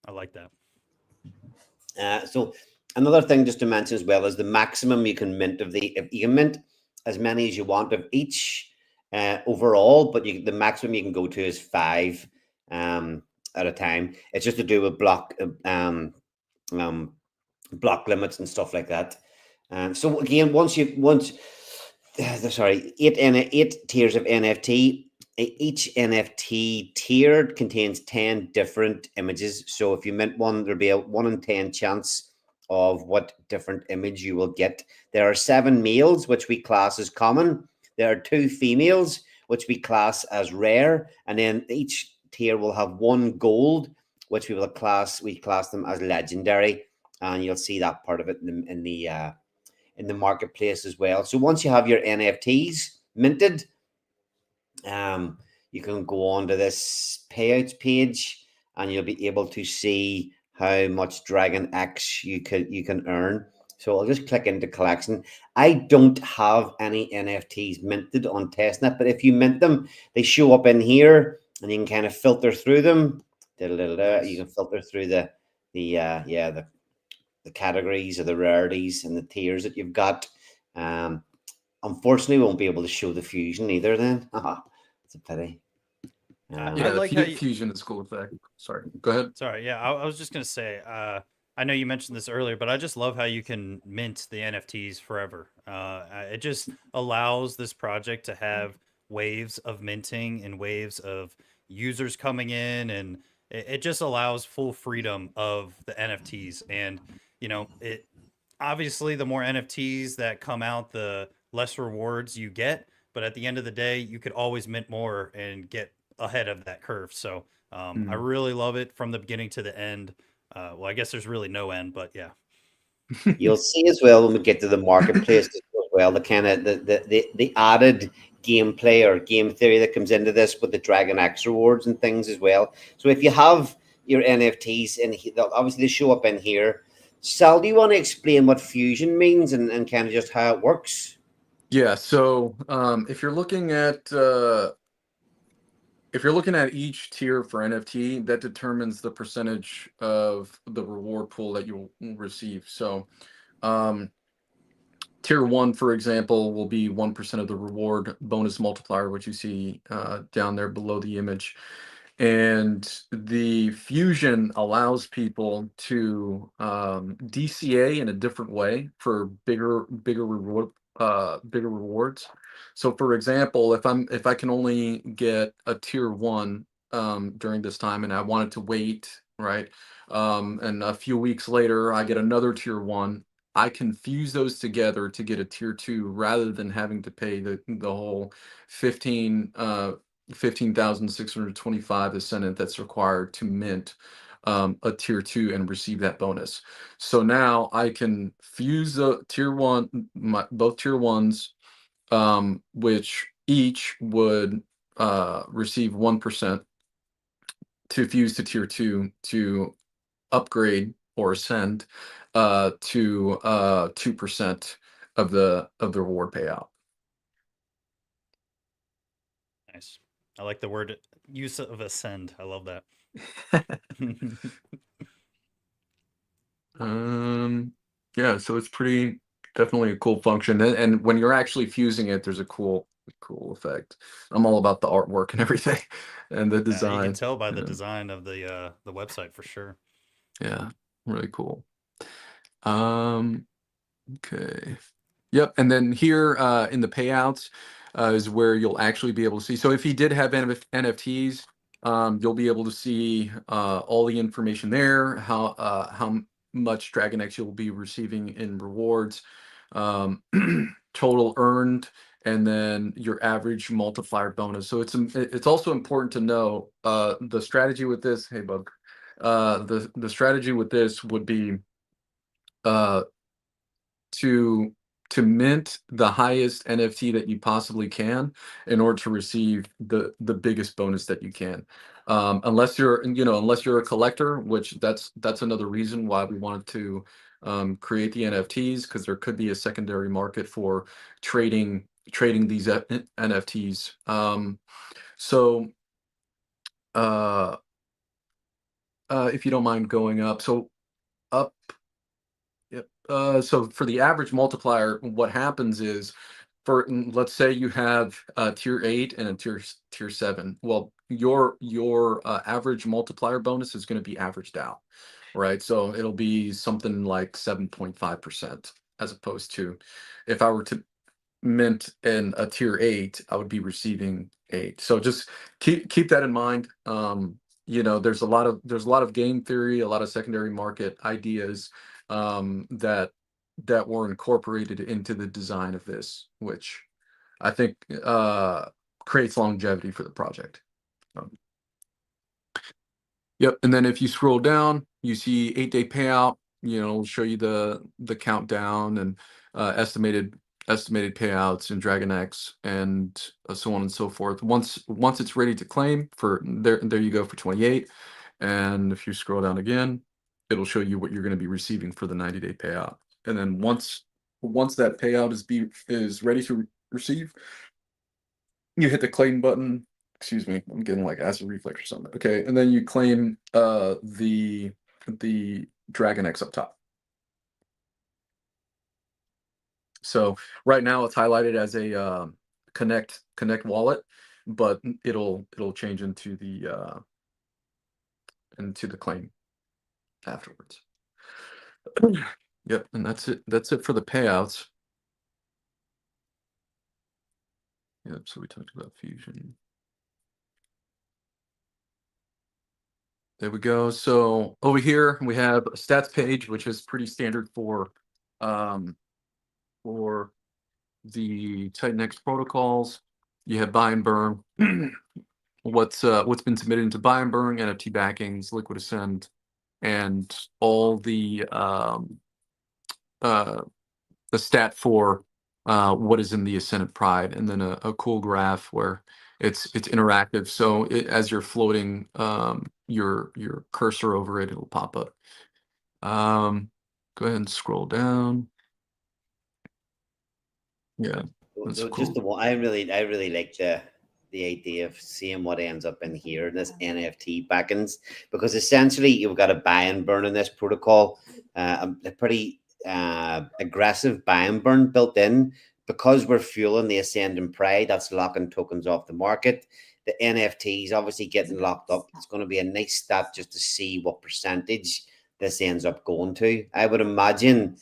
I like that. So another thing just to mention as well is the maximum you can mint if you can mint as many as you want of each overall, but the maximum you can go to is five at a time. It's just to do with um, block limits and stuff like that. So again, once sorry, eight tiers of NFT. Each NFT tier contains 10 different images. So if you mint one, there'll be a 1 in 10 chance of what different image you will get. There are 7 males, which we class as common. There are 2 females, which we class as rare. And then each tier will have 1 gold, which we class them as legendary. And you'll see that part of it in the marketplace as well. So once you have your NFTs minted, um, you can go on to this payouts page, and you'll be able to see how much Dragon X you can earn. So I'll just click into collection. I don't have any NFTs minted on testnet, but if you mint them, they show up in here, and you can kind of filter through them. You Nice. can filter through the categories or the rarities and the tiers that you've got. Um, unfortunately, we won't be able to show the fusion either. Then, it's a pity. I Yeah, the like how you. fusion is cool effect. Sorry, go ahead. Sorry, yeah, I was just gonna say. I know you mentioned this earlier, but I just love how you can mint the NFTs forever. It just allows this project to have waves of minting and waves of users coming in, and it just allows full freedom of the NFTs. And it obviously the more NFTs that come out, the less rewards you get. But at the end of the day, you could always mint more and get ahead of that curve. So I Mm. really love it from the beginning to the end. Well, I guess there's really no end, but yeah. You'll see as well when we get to the marketplace as well, the kind of the added gameplay or game theory that comes into this with the Dragon X rewards and things as well. So if you have your NFTs and obviously they show up in here. Sal, do you want to explain what fusion means and kind of just how it works? Yeah, so if you're looking at each tier for NFT, that determines the percentage of the reward pool that you'll receive. So um, tier one, for example, will be 1% of the reward bonus multiplier, which you see down there below the image. And the fusion allows people to DCA in a different way for bigger rewards. So for example, if I can only get a tier one during this time and I wanted to wait, right? And a few weeks later I get another tier one, I can fuse those together to get a tier two rather than having to pay the whole 15,625 Ascendant that's required to mint a tier two and receive that bonus. So now I can fuse the tier one, both tier ones, which each would receive 1% to fuse to tier two to upgrade or ascend to 2% of the reward payout. Nice. I like the word use of ascend. I love that. Yeah, so it's pretty definitely a cool function. And when you're actually fusing it, there's a cool effect. I'm all about the artwork and everything and the Yeah, you can design. tell by the Yeah, design of the website for sure. yeah, really cool. Um, okay. Yep, and then here in the payouts is where you'll actually be able to see. So if he did have NFTs, you'll be able to see all the information there, how much Dragon X you'll be receiving in rewards, um, total earned, and then your average multiplier bonus. So it's also important to know the strategy with this. Hey, Bug. The strategy with this would be uh, to mint the highest NFT that you possibly can in order to receive the biggest bonus that you can. Unless you're a collector, which that's another reason why we wanted to create the NFTs, because there could be a secondary market for trading these NFTs. So uh, if you don't mind going up, so up. Yep. So for the average multiplier, what happens is, let's say you have tier 8 and a tier 7. Well, your average multiplier bonus is going to be averaged out, right? So it'll be something like 7.5%, as opposed to if I were to mint in a tier 8, I would be receiving 8. So just keep that in mind. There's a lot of game theory, a lot of secondary market ideas that were incorporated into the design of this, which I think creates longevity for the project. Um, Yep, and then if you scroll down, you see 8-day payout. It'll show you the countdown and estimated payouts in Dragon X and so on and so forth. Once it's ready to claim, for there you go for 28. And if you scroll down again, it'll show you what you're going to be receiving for the 90-day payout. And then once that payout is ready to receive, you hit the claim button. Excuse me, I'm getting like acid reflux or something. Okay, and then you claim the Dragon X up top. So right now it's highlighted as a connect wallet, but it'll change into the claim afterwards. Yep, and that's it. That's it for the payouts. Yep, so we talked about Fusion. There we go. So over here we have a stats page, which is pretty standard um, for the Titanx protocols. You have buy and burn. What's been submitted into buy and burn, NFT backings, liquid ascend, and all the stat for what is in the Ascendant Pride, and then a cool graph where it's interactive. So as you're floating your cursor over it, it'll pop up. Go ahead and scroll down. Yeah, that's Just cool. the one, I really like the idea of seeing what ends up in here, this NFT backends, because essentially you've got a buy and burn in this protocol, a pretty aggressive buy and burn built in, because we're fueling the Ascendant Pride. That's locking tokens off the market. The NFTs obviously getting locked up. It's going to be a nice stat just to see what percentage this ends up going to. I would imagine,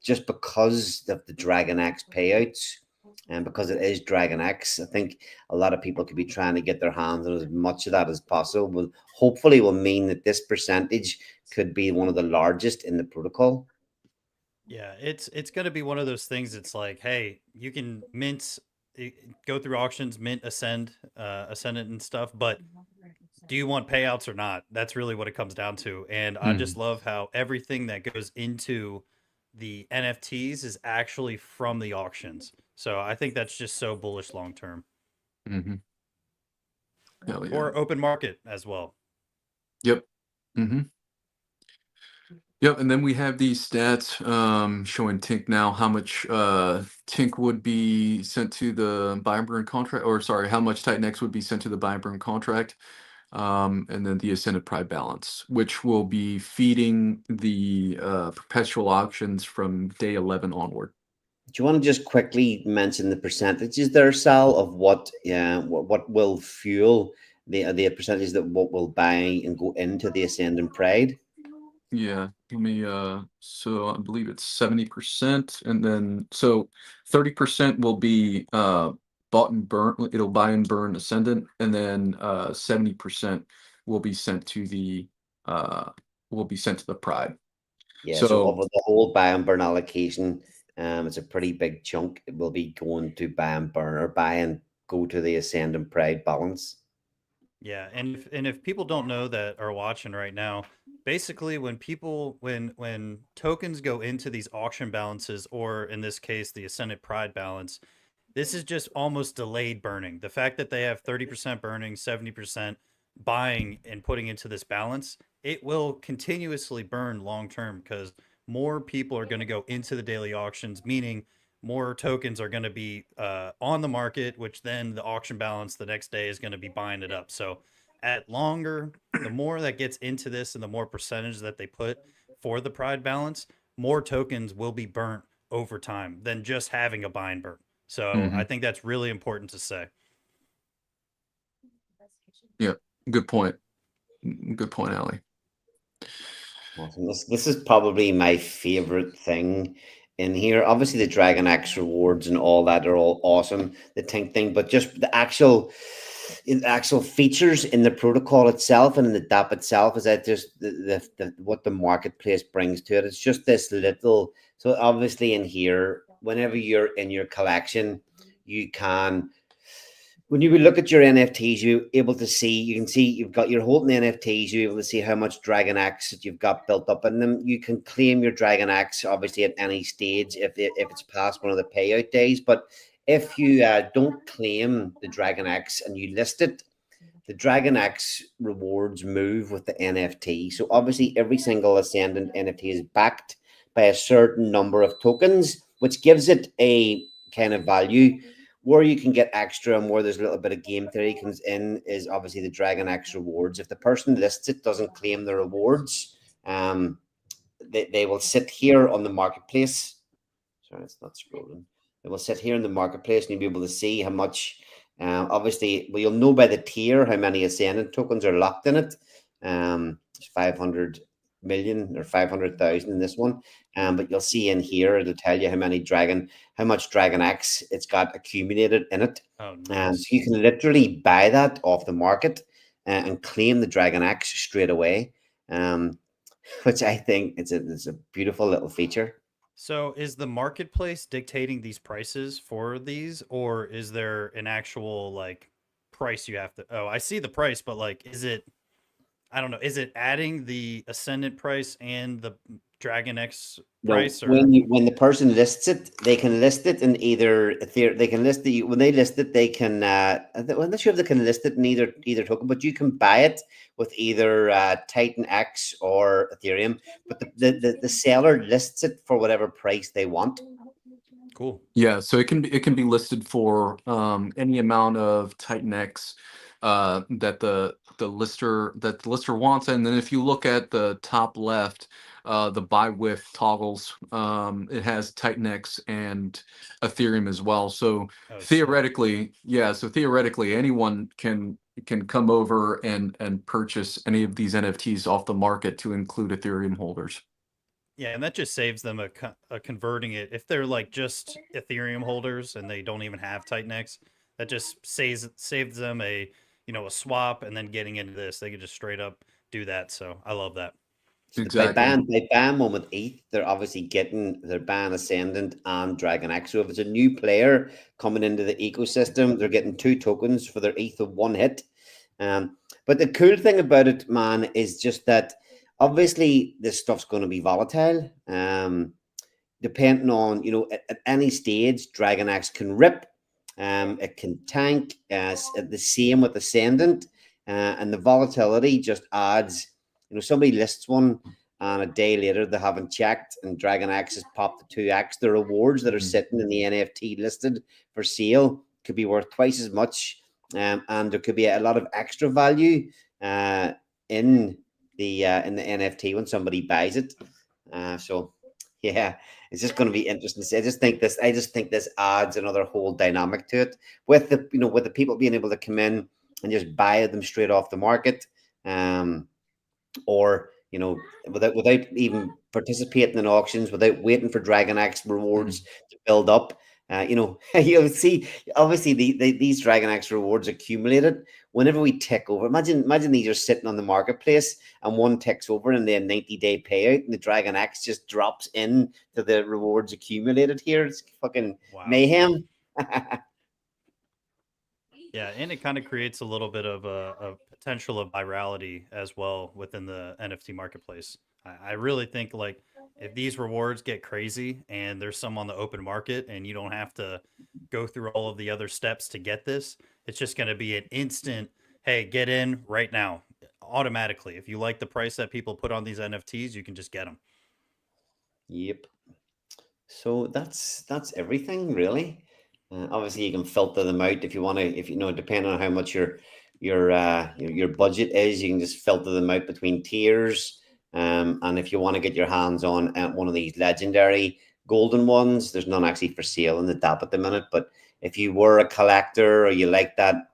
just because of the Dragon X payouts, and because it is Dragon X, I think a lot of people could be trying to get their hands on as much of that as possible. Will hopefully will mean that this percentage could be one of the largest in the protocol. Yeah, it's going to be one of those things. It's like, hey, you can mint, go through auctions, mint, ascendant and stuff, but do you want payouts or not? That's really what it comes down to. And I just Mm, love how everything that goes into the NFTs is actually from the auctions. So I think that's just so bullish long term, mm-hmm. Hell yeah. or open market as well. Yep. Mm-hmm. Yep, and then we have these stats showing Tink now, how much Tink would be sent to the buy and burn contract, or sorry, how much Titan X would be sent to the buy and burn contract, and then the Ascended Pride balance, which will be feeding the perpetual auctions from day 11 onward. Do you want to just quickly mention the percentages there, Sal, of what will fuel the percentage that what will buy and go into the Ascendant Pride? Yeah, let me so I believe it's 70%, and then so 30% will be bought and burn, it'll buy and burn Ascendant, and then 70% will be sent to the uh Pride. Yeah, so So of the whole buy and burn allocation, it's a pretty big chunk. It will be going to buy and burn, or buy and go to the Ascendant Pride balance. Yeah, and if people don't know that are watching right now, basically when tokens go into these auction balances, or in this case the Ascendant Pride balance, this is just almost delayed burning. The fact that they have 30% burning, 70% buying and putting into this balance, it will continuously burn long term because more people are going to go into the daily auctions, meaning more tokens are going to be on the market, which then the auction balance the next day is going to be buying it up. So at longer, the more that gets into this and the more percentage that they put for the pride balance, more tokens will be burnt over time than just having a buy and burn. So I mhm. think that's really important to say. Yeah, good point. Good point, Ali. Awesome. This is probably my favorite thing in here. Obviously, the Dragon X rewards and all that are all awesome. The Tink thing, but just the actual features in the protocol itself and in the DApp itself, is that just the what the marketplace brings to it. It's just this little. So obviously, in here, whenever you're in your collection, you can, when you would look at your NFTs, you're able to see, you can see you've got, you're holding the NFTs, you're able to see how much Dragon X that you've got built up in them. You can claim your Dragon X obviously at any stage if it's past one of the payout days. But if you don't claim the Dragon X and you list it, the Dragon X rewards move with the NFT. So obviously, every single Ascendant NFT is backed by a certain number of tokens, which gives it a kind of value. Where you can get extra and where there's a little bit of game theory comes in is obviously the Dragon X rewards. If the person lists it doesn't claim the rewards, they will sit here on the marketplace. Sorry, it's not scrolling. It will sit here in the marketplace, and you'll be able to see how much. Obviously, well, you'll know by the tier how many Ascendant tokens are locked in it. It's 500 million or 500,000 in this one. But you'll see in here, it'll tell you how much Dragon X it's got accumulated in it. Oh, So nice. you can literally buy that off the market and claim the Dragon X straight away. Which I think it's a beautiful little feature. So is the marketplace dictating these prices for these, or is there an actual like price you have to? Oh, I see the price, but like, is it? I don't know. Is it adding the Ascendant price and the Dragon X No, price, or when the person lists it, they can list it in either they can list the when they list it, they can I'm not sure if they can list it in either token, but you can buy it with either Titan X or Ethereum. But the seller lists it for whatever price they want. cool? Yeah, so it can be listed for any amount of Titan X that the lister wants, and then if you look at the top left, the buy with toggles, it has Titan X and Ethereum as well. So Oh, sick. theoretically, anyone can come over and purchase any of these NFTs off the market to include Ethereum holders. Yeah, and that just saves them a converting it. If they're like just Ethereum holders and they don't even have Titan X, that just saves them a swap and then getting into this. They could just straight up do that. So I love that. So Exactly. by ban one with ETH, they're ban Ascendant and Dragon X. So if it's a new player coming into the ecosystem, they're getting 2 tokens for their ETH of one hit. But the cool thing about it, man, is just that obviously this stuff's going to be volatile. Depending on, at any stage, Dragon X can rip. It can tank. The same with Ascendant. And the volatility just adds, somebody lists one and a day later they haven't checked and Dragon X has popped the 2x. The rewards that are sitting in the NFT listed for sale could be worth twice as much. And there could be a lot of extra value in the NFT when somebody buys it. So yeah, it's just going to be interesting to see. I just think this adds another whole dynamic to it with the people being able to come in and just buy them straight off the market, or without even participating in auctions, without waiting for Dragon X rewards to build up. You'll see obviously these Dragon X rewards accumulated whenever we tick over. Imagine these are sitting on the marketplace and one ticks over and then 90-day payout and the Dragon X just drops in to the rewards accumulated here. It's fucking Wow. mayhem. Yeah, and it kind of creates a little bit of a potential of virality as well within the NFT marketplace. I really think like if these rewards get crazy and there's some on the open market and you don't have to go through all of the other steps to get this, it's just going to be an instant, hey, get in right now, automatically. If you like the price that people put on these NFTs, you can just get them. Yep. So that's everything really. Obviously, you can filter them out if you want to. If depending on how much your budget is, you can just filter them out between tiers. And if you want to get your hands on one of these legendary golden ones, there's none actually for sale in the DApp at the minute. But if you were a collector or you like that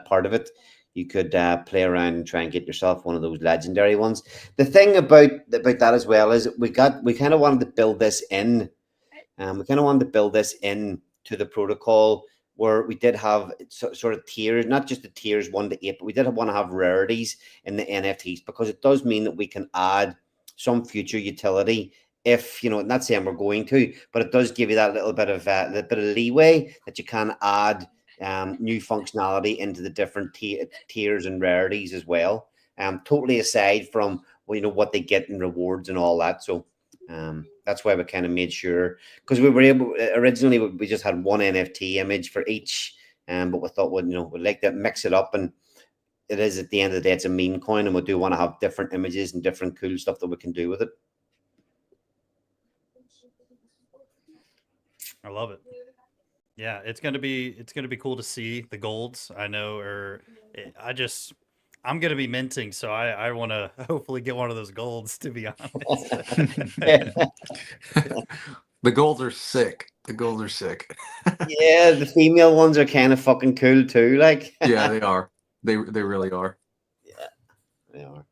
part of it, you could play around and try and get yourself one of those legendary ones. The thing about that as well is we kind of wanted to build this in. We kind of wanted to build this in to the protocol where we did have sort of tiers, not just the tiers 1 to 8, but we did want to have rarities in the NFTs because it does mean that we can add some future utility. If not saying we're going to, but it does give you that little bit of leeway that you can add new functionality into the different tiers and rarities as well. Totally aside from what they get in rewards and all that. So that's why we kind of made sure, because we were able originally we just had one NFT image for each, but we thought we'd like to mix it up, and it is at the end of the day it's a meme coin, and we do want to have different images and different cool stuff that we can do with it. I love it. Yeah, it's gonna be cool to see the golds. I know, or I'm gonna be minting, so I want to hopefully get one of those golds. To be honest. The goals are sick. The goals are sick. Yeah, the female ones are kind of fucking cool too. Like, Yeah, they are. They really are. yeah, they are.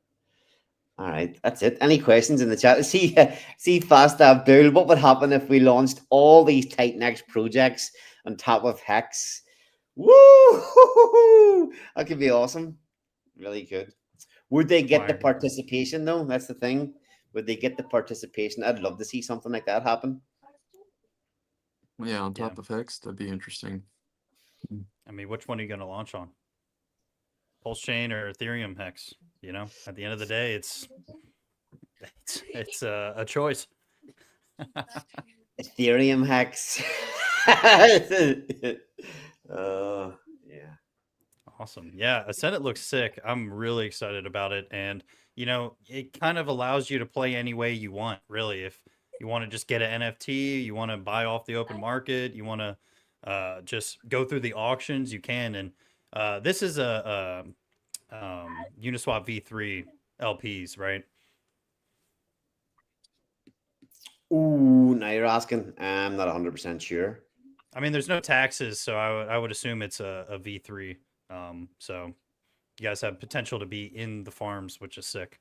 All right, that's it. Any questions in the chat? See, Fast Abdul, what would happen if we launched all these Titan X projects on top of Hex? Woo! That could be awesome. Really good. Would they get the My participation though? That's the thing. Would they get the participation? I'd love to see something like that happen. Yeah, on yeah. top of X, that'd be interesting. I mean, which one are you going to launch on? Pulse chain or Ethereum hex? You know, at the end of the day, it's a choice. Ethereum Hex. Yeah. Awesome. Yeah, Ascendant looks sick. I'm really excited about it. And, you know, it kind of allows you to play any way you want, really. If you want to just get an NFT, you want to buy off the open market, you want to just go through the auctions, you can. And this is a Uniswap V3 LPs, right? Ooh, now you're asking. I'm not 100% sure. I mean, there's no taxes, so I would assume it's a V3. So you guys have potential to be in the farms, which is sick.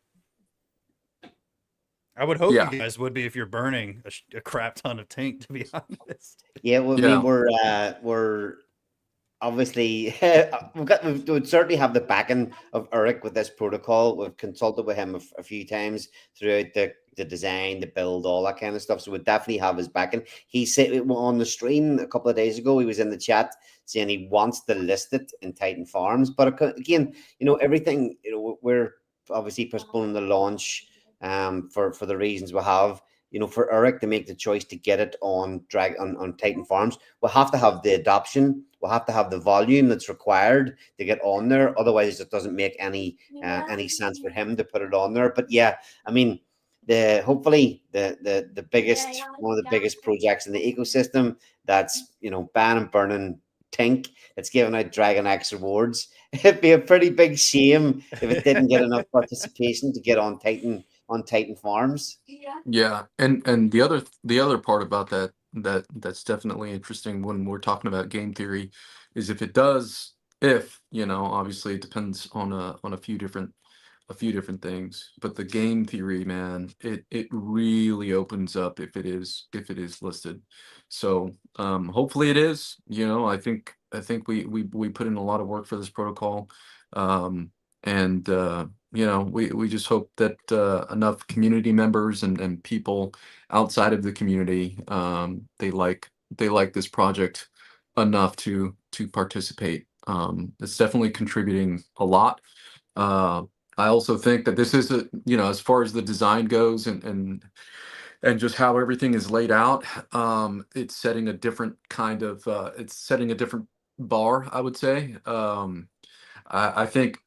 I would hope you Yeah. guys would be if you're burning a crap ton of tank, to be honest. Yeah, well, I Yeah. mean, we're obviously we would certainly have the backing of Eric with this protocol. We've consulted with him a few times throughout the design, the build, all that kind of stuff. So we definitely have his backing. He said on the stream a couple of days ago, he was in the chat saying he wants to list it in Titan Farms. But again, you know, everything, you know, we're obviously postponing the launch for the reasons we have. You know, for Eric to make the choice to get it on Titan Farms, we'll have to have the adoption. We'll have to have the volume that's required to get on there. Otherwise, it doesn't make any sense for him to put it on there. But yeah, I mean, hopefully the biggest one of the biggest projects in the ecosystem that's, you know, ban and burning Tink, that's giving out Dragon X rewards. It'd be a pretty big shame if it didn't get enough participation to get on Titan Farms. Yeah, and the other part about that's definitely interesting when we're talking about game theory is if it does, if, you know, obviously it depends on a few different things, but the game theory, man, it really opens up if it is listed. So hopefully it is. You know, I think we put in a lot of work for this protocol. And you know, we just hope that enough community members and people outside of the community, they like this project enough to participate. It's definitely contributing a lot. I also think that this is a, you know, as far as the design goes and just how everything is laid out, it's setting a different kind of it's setting a different bar, I would say. I think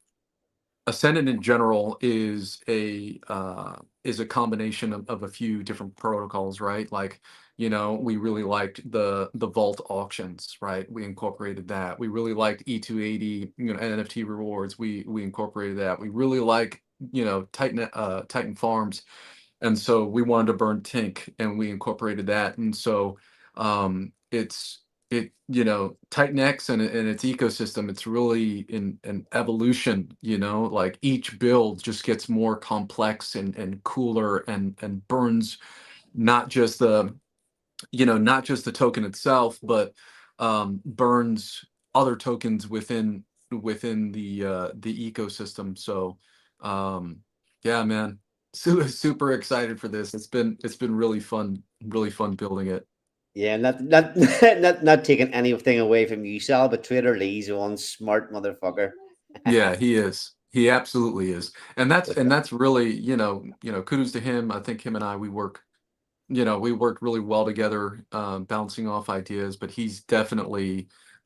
Ascendant in general is a combination of a few different protocols, right? Like, you know, we really liked the vault auctions, right? We incorporated that. We really liked E280, you know, NFT rewards. We incorporated that. We really like, you know, Titan Farms, and so we wanted to burn Tink, and we incorporated that. And so you know, Titan X and its ecosystem, it's really in an evolution, you know, like each build just gets more complex and cooler and burns not just the, you know, not just the token itself, but burns other tokens within the ecosystem. So yeah, man, super excited for this. It's been really fun building it. Yeah, not taking anything away from you, Sal, but Trader Lee's one smart motherfucker. Yeah, he is. He absolutely is. And that's really, kudos to him. I think him and I, we worked really well together, bouncing off ideas, but he's got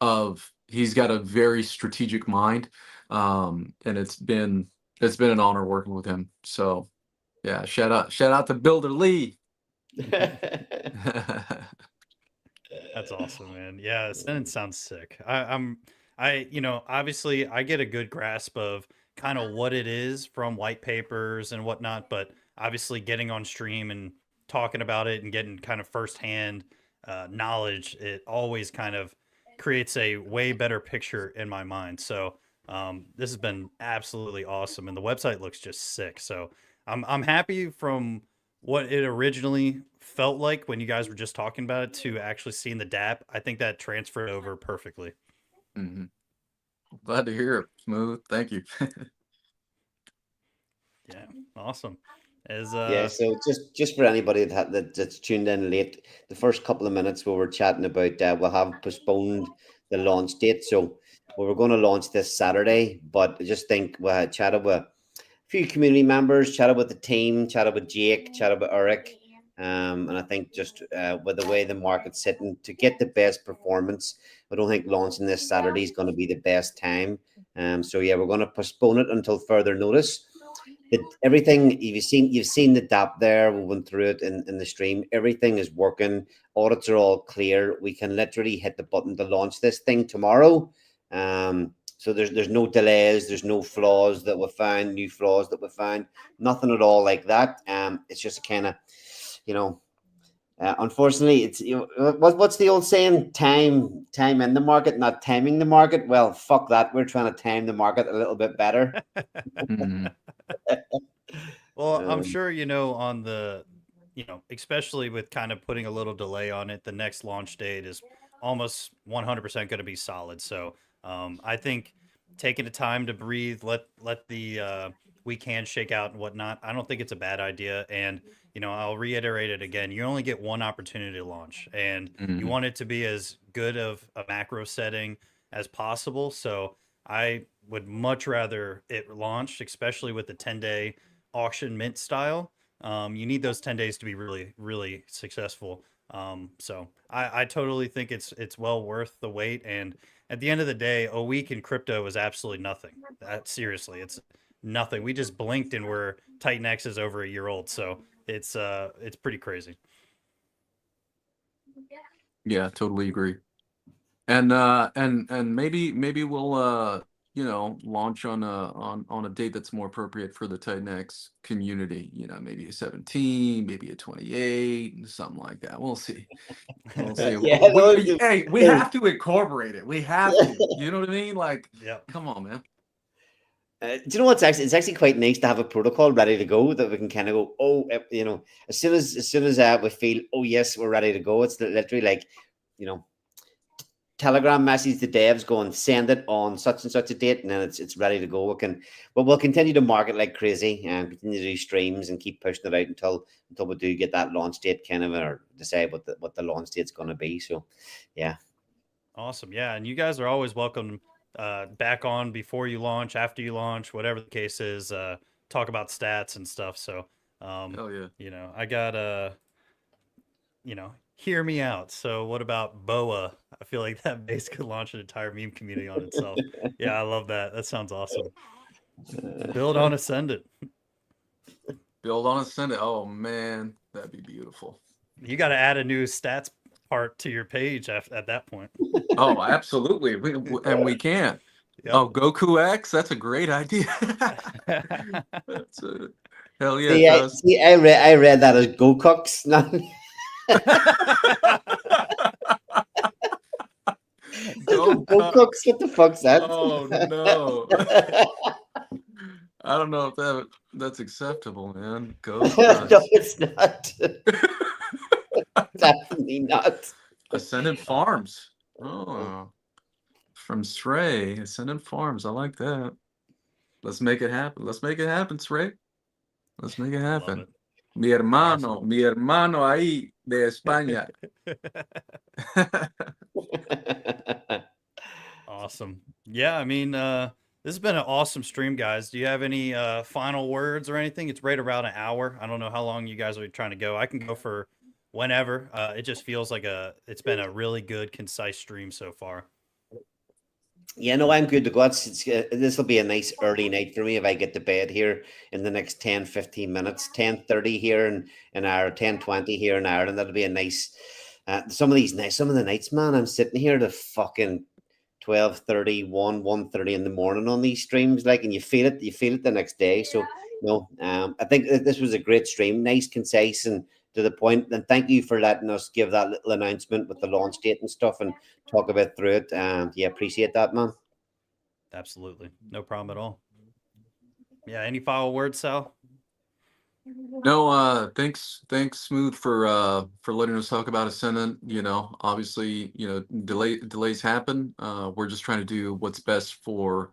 a very strategic mind. And it's been an honor working with him. So yeah, shout out to Builder Lee. That's awesome, man. Yeah, Ascendant sounds sick. You know, obviously I get a good grasp of kind of what it is from white papers and whatnot, but obviously getting on stream and talking about it and getting kind of firsthand knowledge, it always kind of creates a way better picture in my mind. So this has been absolutely awesome, and the website looks just sick. So I'm happy from what it originally felt like when you guys were just talking about it to actually seeing the DAP. I think that transferred over perfectly. Hmm. Glad to hear it. Smooth. Thank you. Yeah, awesome. As Yeah, so just for anybody that's tuned in late, the first couple of minutes we were chatting about, we'll have postponed the launch date. So we were going to launch this Saturday, but I just think we had chatted with a few community members, chatted with the team, chatted with Jake, chatted with Eric, and I think just with the way the market's sitting, to get the best performance, I don't think launching this Saturday is going to be the best time. So yeah, we're going to postpone it until further notice. Everything you've seen the DAP there. We went through it in the stream. Everything is working. Audits are all clear. We can literally hit the button to launch this thing tomorrow. So there's no delays. There's no flaws that we found. New flaws that we found. Nothing at all like that. It's just kind of, you know. Unfortunately, it's what's the old saying? Time in the market, not timing the market. Well, fuck that. We're trying to time the market a little bit better. Mhm. well, I'm Um, sure on the especially with kind of putting a little delay on it, the next launch date is almost 100% going to be solid. So I think taking the time to breathe, let the week hand shake out and whatnot. I don't think it's a bad idea. And I'll reiterate it again. You only get one opportunity to launch, and you Mhm. want it to be as good of a macro setting as possible. So I would much rather it launch, especially with the 10-day auction mint style. You need those 10 days to be really, really successful. So I totally think it's well worth the wait. And at the end of the day, a week in crypto is absolutely nothing. Seriously, it's nothing. We just blinked and we're Titan X is over a year old. So it's pretty crazy. Yeah, totally agree. And maybe we'll launch on a date that's more appropriate for the Titan X community. Maybe a 17, maybe a 28, something like that. We'll see. We'll see. yeah, no, Hey, we have to incorporate it. We have to. You know what I mean? Like, Yep. come on, man. do you know what's actually? It's actually quite nice to have a protocol ready to go that we can kind of go. Oh, as soon as we feel, oh yes, we're ready to go. It's literally like, you know, Telegram message the devs going send it on such and such a date, and then it's ready to go. But we'll continue to market like crazy and continue to do streams and keep pushing it out until we do get that launch date kind of, or decide what the launch date's going to be. So, yeah. Awesome. Yeah. And you guys are always welcome back on before you launch, after you launch, whatever the case is, talk about stats and stuff. So, Hell yeah. I got hear me out. So what about BOA? I feel like that base could launch an entire meme community on itself. Yeah, I love that. That sounds awesome. Build on Ascendant. Build on Ascendant. Oh man, that'd be beautiful. You got to add a new stats part to your page at that point. Oh, absolutely. And we can. Yep. Oh, Goku X. That's a great idea. That's a hell yeah, See, I, Tuz. see, I read that as Go Cooks. Not Go Go Cooks. What the fuck's that? Oh no. I don't know if that's acceptable, man. Go No, Cuts. it's not. Definitely not. Ascendant Farms. Oh, from Stray. Ascendant Farms. I like that. Let's make it happen. Let's make it happen, Stray. Let's make it Love happen. it. Mi hermano ahí de España. Awesome. Yeah, I mean, this has been an awesome stream, guys. Do you have any final words or anything? It's right around an hour. I don't know how long you guys are trying to go. I can go for whenever. It just feels like it's been a really good, concise stream so far. Yeah, no, I'm good to go. This will be a nice early night for me if I get to bed here in the next 10, 15 minutes. 10:30 here in Ireland, 10:20 here in Ireland. That'll be a nice some of the nights, man, I'm sitting here to fucking 12:30, 1:30 in the morning on these streams, like, and you feel it the next day. So no, I think that this was a great stream, nice, concise, and to the point. And thank you for letting us give that little announcement with the launch date and stuff and talk a bit through it. And yeah, appreciate that, man. Absolutely. No problem at all. Yeah. Any final words, Sal? No, thanks, Smooth, for letting us talk about Ascendant. You know, obviously, you know, delays happen. We're just trying to do what's best for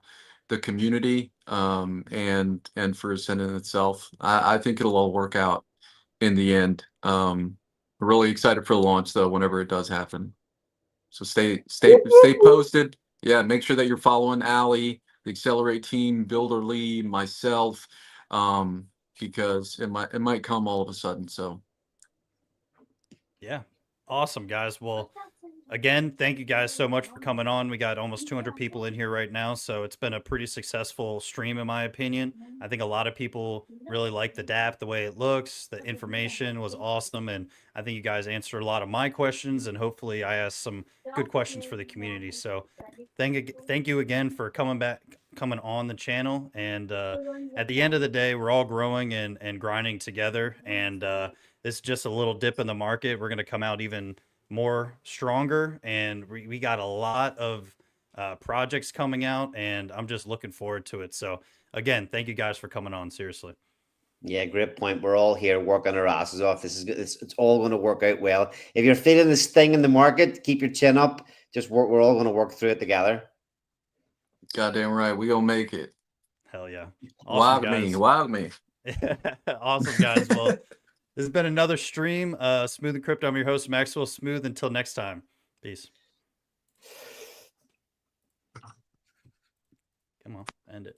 the community, and for Ascendant itself. I think it'll all work out in the end. We're really excited for the launch, though, whenever it does happen. So stay posted. Yeah, make sure that you're following Allie, the Accelerate team, Builder Lee, myself, because it might come all of a sudden. So Yeah. Awesome, guys. Well, again, thank you guys so much for coming on. We got almost 200 people in here right now, so it's been a pretty successful stream, in my opinion. I think a lot of people really like the DAP, the way it looks. The information was awesome, and I think you guys answered a lot of my questions, and hopefully, I asked some good questions for the community. So, thank you again for coming on the channel. And at the end of the day, we're all growing and grinding together, and this is just a little dip in the market. We're going to come out even more stronger, and we got a lot of projects coming out, and I'm just looking forward to it. So again, thank you guys for coming on. Seriously. Yeah, great point. We're all here working our asses off. This is good. It's all going to work out well. If you're feeling this thing in the market, keep your chin up. Just work. We're all going to work through it together. goddamn right, we gonna make it. Hell yeah. Awesome, Wild me. Awesome, guys. Well, this has been another stream. Smooth and Crypto. I'm your host, Maxwell Smooth. Until next time. Peace. Come on, end it.